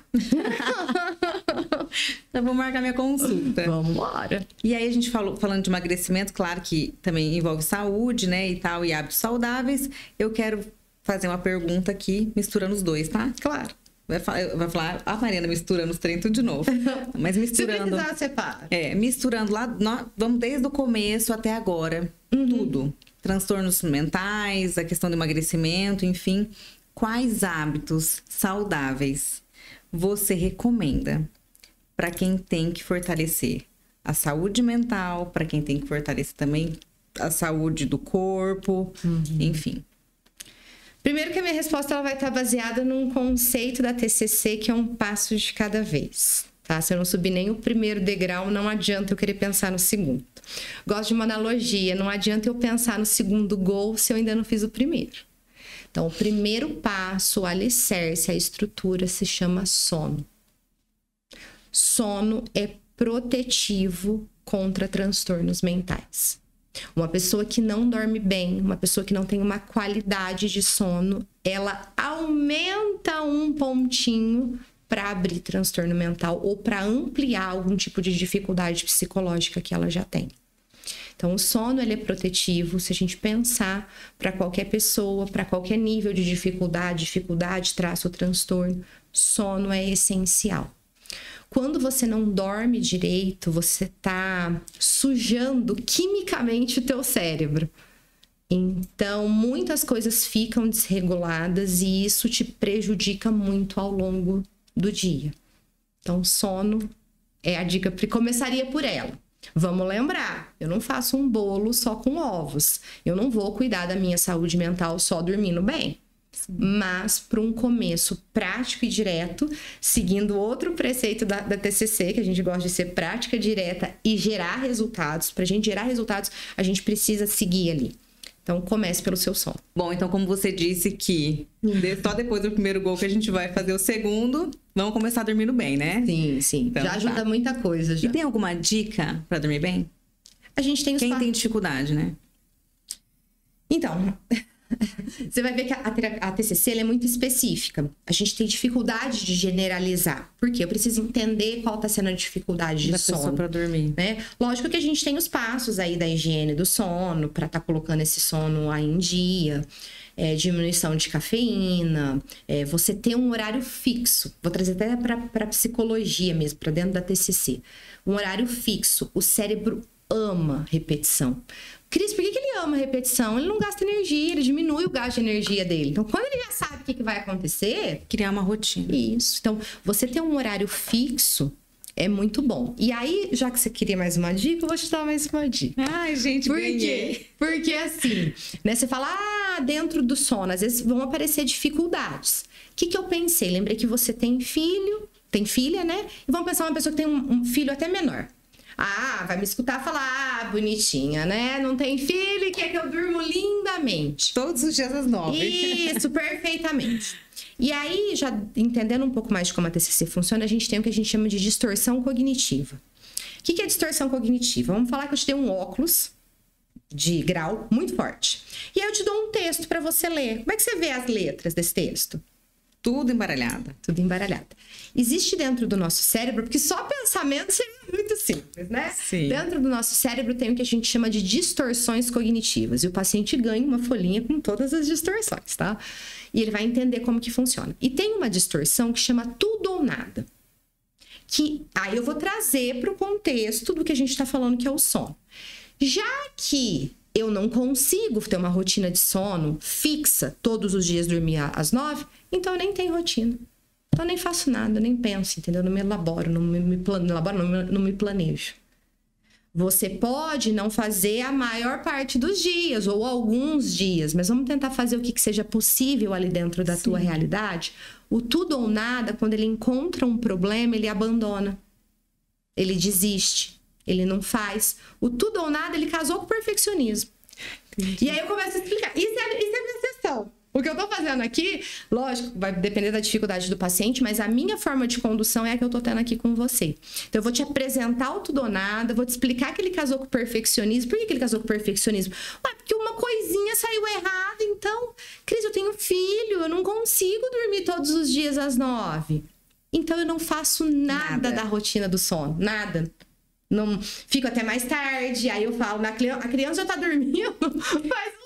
Então, vou marcar minha consulta. Vamos embora. E aí, a gente falando de emagrecimento, claro que também envolve saúde, né, e tal, e hábitos saudáveis. Eu quero fazer uma pergunta aqui, misturando os dois, tá? Claro. Vai falar, a Mariana misturando os trem tudo de novo. Mas misturando... Se precisar, separa. Misturando lá, vamos desde o começo até agora. Tudo. Transtornos mentais, a questão do emagrecimento, enfim. Quais hábitos saudáveis você recomenda para quem tem que fortalecer a saúde mental, para quem tem que fortalecer também a saúde do corpo, enfim? Primeiro que a minha resposta ela vai estar baseada num conceito da TCC, que é um passo de cada vez, tá? Se eu não subir nem o primeiro degrau, não adianta eu querer pensar no segundo. Gosto de uma analogia, não adianta eu pensar no segundo gol se eu ainda não fiz o primeiro. Então, o primeiro passo, o alicerce, a estrutura se chama sono. Sono é protetivo contra transtornos mentais. Uma pessoa que não dorme bem, uma pessoa que não tem uma qualidade de sono, ela aumenta um pontinho para abrir transtorno mental ou para ampliar algum tipo de dificuldade psicológica que ela já tem. Então, o sono ele é protetivo. Se a gente pensar para qualquer pessoa, para qualquer nível de dificuldade, traço, transtorno, sono é essencial. Quando você não dorme direito, você tá sujando quimicamente o teu cérebro. Então, muitas coisas ficam desreguladas e isso te prejudica muito ao longo do dia. Então, sono é a dica, começaria por ela. Vamos lembrar, eu não faço um bolo só com ovos. Eu não vou cuidar da minha saúde mental só dormindo bem. Mas para um começo prático e direto, seguindo outro preceito da TCC, que a gente gosta de ser prática, direta e gerar resultados. Para a gente gerar resultados, a gente precisa seguir ali. Então, comece pelo seu sono. Bom, então como você disse que só depois do primeiro gol que a gente vai fazer o segundo, vamos começar dormindo bem, né? Sim, sim. Então, já ajuda muita coisa. Já. E tem alguma dica para dormir bem? A gente tem Quem tem dificuldade, né? Então, você vai ver que a TCC ela é muito específica. A gente tem dificuldade de generalizar. Por quê? Eu preciso entender qual está sendo a dificuldade de sono para dormir. Né? Lógico que a gente tem os passos aí da higiene do sono, para estar colocando esse sono aí em dia. Diminuição de cafeína, você ter um horário fixo. Vou trazer até para psicologia mesmo, para dentro da TCC. Um horário fixo. O cérebro ama repetição. Cris, por que ele ama repetição? Ele não gasta energia, ele diminui o gasto de energia dele. Então, quando ele já sabe o que vai acontecer... Criar uma rotina. Isso. Então, você ter um horário fixo é muito bom. E aí, já que você queria mais uma dica, eu vou te dar mais uma dica. Ai, gente, por quê? Porque assim, né? Você fala, dentro do sono, às vezes vão aparecer dificuldades. O que eu pensei? Lembrei que você tem filha, né? E vamos pensar uma pessoa que tem um filho até menor. Vai me escutar falar, bonitinha, né? Não tem filho e quer que eu durmo lindamente. Todos os dias às 9. Isso, perfeitamente. E aí, já entendendo um pouco mais de como a TCC funciona, a gente tem o que a gente chama de distorção cognitiva. O que é distorção cognitiva? Vamos falar que eu te dei um óculos de grau muito forte. E aí eu te dou um texto para você ler. Como é que você vê as letras desse texto? Tudo embaralhado. Tudo embaralhado. Existe dentro do nosso cérebro, porque só pensamento seria muito simples, né? Sim. Dentro do nosso cérebro tem o que a gente chama de distorções cognitivas. E o paciente ganha uma folhinha com todas as distorções, tá? E ele vai entender como que funciona. E tem uma distorção que chama tudo ou nada. Que aí eu vou trazer para o contexto do que a gente está falando, que é o sono. Já que eu não consigo ter uma rotina de sono fixa, todos os dias dormir às 9, então eu nem tenho rotina. Então eu nem faço nada, eu nem penso, entendeu? Eu não me elaboro, não me planejo. Você pode não fazer a maior parte dos dias, ou alguns dias, mas vamos tentar fazer o que seja possível ali dentro da tua realidade. O tudo ou nada, quando ele encontra um problema, ele abandona. Ele desiste. Ele não faz. O tudo ou nada, ele casou com o perfeccionismo. Entendi. E aí eu começo a explicar. Isso é a minha sessão. O que eu tô fazendo aqui, lógico, vai depender da dificuldade do paciente, mas a minha forma de condução é a que eu tô tendo aqui com você. Então, eu vou te apresentar o tudo ou nada, vou te explicar que ele casou com o perfeccionismo. Por que ele casou com o perfeccionismo? Porque uma coisinha saiu errada. Então, Cris, eu tenho filho, eu não consigo dormir todos os dias às 9. Então, eu não faço nada da rotina do sono. Nada. Não fico até mais tarde, aí eu falo, a criança já tá dormindo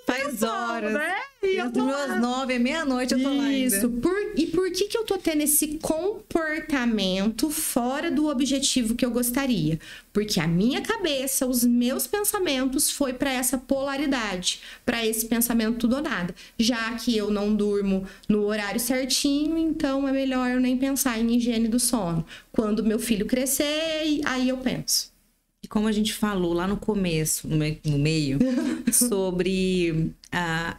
faz horas, né? E eu tô às 9, meia-noite eu tô lá ainda. Isso, e por que eu tô tendo esse comportamento fora do objetivo que eu gostaria? Porque a minha cabeça, os meus pensamentos foi para essa polaridade, para esse pensamento tudo ou nada. Já que eu não durmo no horário certinho, então é melhor eu nem pensar em higiene do sono. Quando meu filho crescer, aí eu penso. E como a gente falou lá no começo, no meio, sobre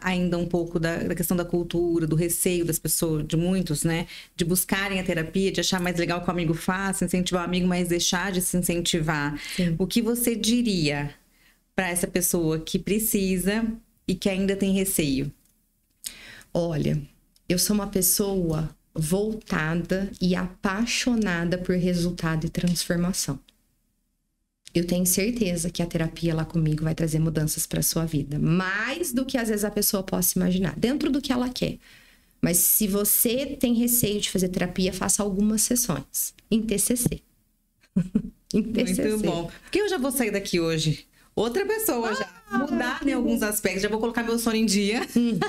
ainda um pouco da questão da cultura, do receio das pessoas, de muitos, né? De buscarem a terapia, de achar mais legal que o amigo faça, incentivar o amigo, mas deixar de se incentivar. Sim. O que você diria para essa pessoa que precisa e que ainda tem receio? Olha, eu sou uma pessoa voltada e apaixonada por resultado e transformação. Eu tenho certeza que a terapia lá comigo vai trazer mudanças para sua vida. Mais do que às vezes a pessoa possa imaginar. Dentro do que ela quer. Mas se você tem receio de fazer terapia, faça algumas sessões. Em TCC. Em TCC. Muito bom. Porque eu já vou sair daqui hoje. Outra pessoa já. Mudar em alguns aspectos. Já vou colocar meu sono em dia.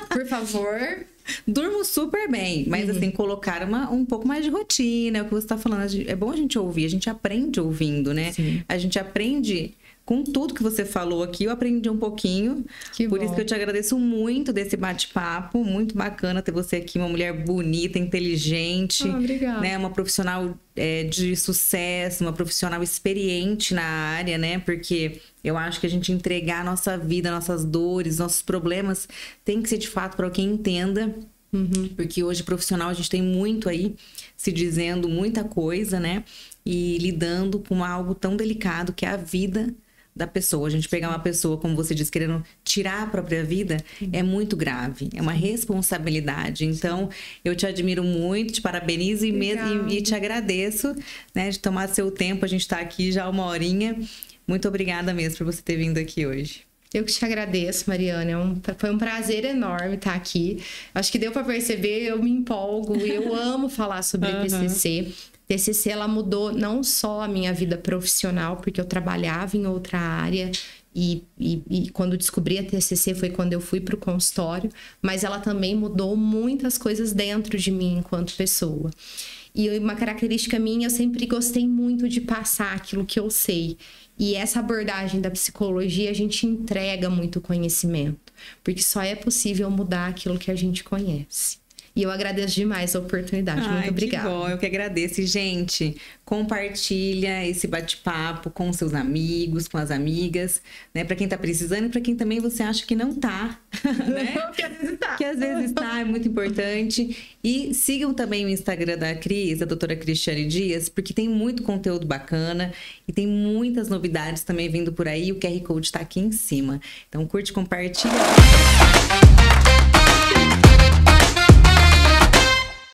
Por favor. Durmo super bem, mas assim, colocar um pouco mais de rotina, é o que você tá falando. É bom a gente ouvir, a gente aprende ouvindo, né? Sim. A gente aprende com tudo que você falou aqui, eu aprendi um pouquinho. Por isso que eu te agradeço muito desse bate-papo. Muito bacana ter você aqui, uma mulher bonita, inteligente. Obrigada. Né? Uma profissional de sucesso, uma profissional experiente na área, né? Porque eu acho que a gente entregar a nossa vida, nossas dores, nossos problemas, tem que ser de fato para quem entenda. Porque hoje, profissional, a gente tem muito aí se dizendo muita coisa, né? E lidando com algo tão delicado que é a vida da pessoa. A gente pegar uma pessoa, como você disse, querendo tirar a própria vida, é muito grave. É uma responsabilidade. Então, eu te admiro muito, te parabenizo e te agradeço, né? De tomar seu tempo. A gente tá aqui já 1 horinha. Muito obrigada mesmo por você ter vindo aqui hoje. Eu que te agradeço, Mariana. Foi um prazer enorme estar aqui. Acho que deu para perceber, eu me empolgo. Eu amo falar sobre TCC. TCC, ela mudou não só a minha vida profissional, porque eu trabalhava em outra área. E quando descobri a TCC foi quando eu fui para o consultório. Mas ela também mudou muitas coisas dentro de mim enquanto pessoa. E uma característica minha, eu sempre gostei muito de passar aquilo que eu sei. E essa abordagem da psicologia, a gente entrega muito conhecimento. Porque só é possível mudar aquilo que a gente conhece. E eu agradeço demais a oportunidade. Muito obrigada. Que bom, eu que agradeço. E, gente, compartilha esse bate-papo com seus amigos, com as amigas, né? Para quem tá precisando e para quem também você acha que não tá, né? Que às vezes tá, é muito importante. E sigam também o Instagram da Cris, a doutora Cristiane Dias, porque tem muito conteúdo bacana e tem muitas novidades também vindo por aí. O QR Code tá aqui em cima. Então, curte, compartilha.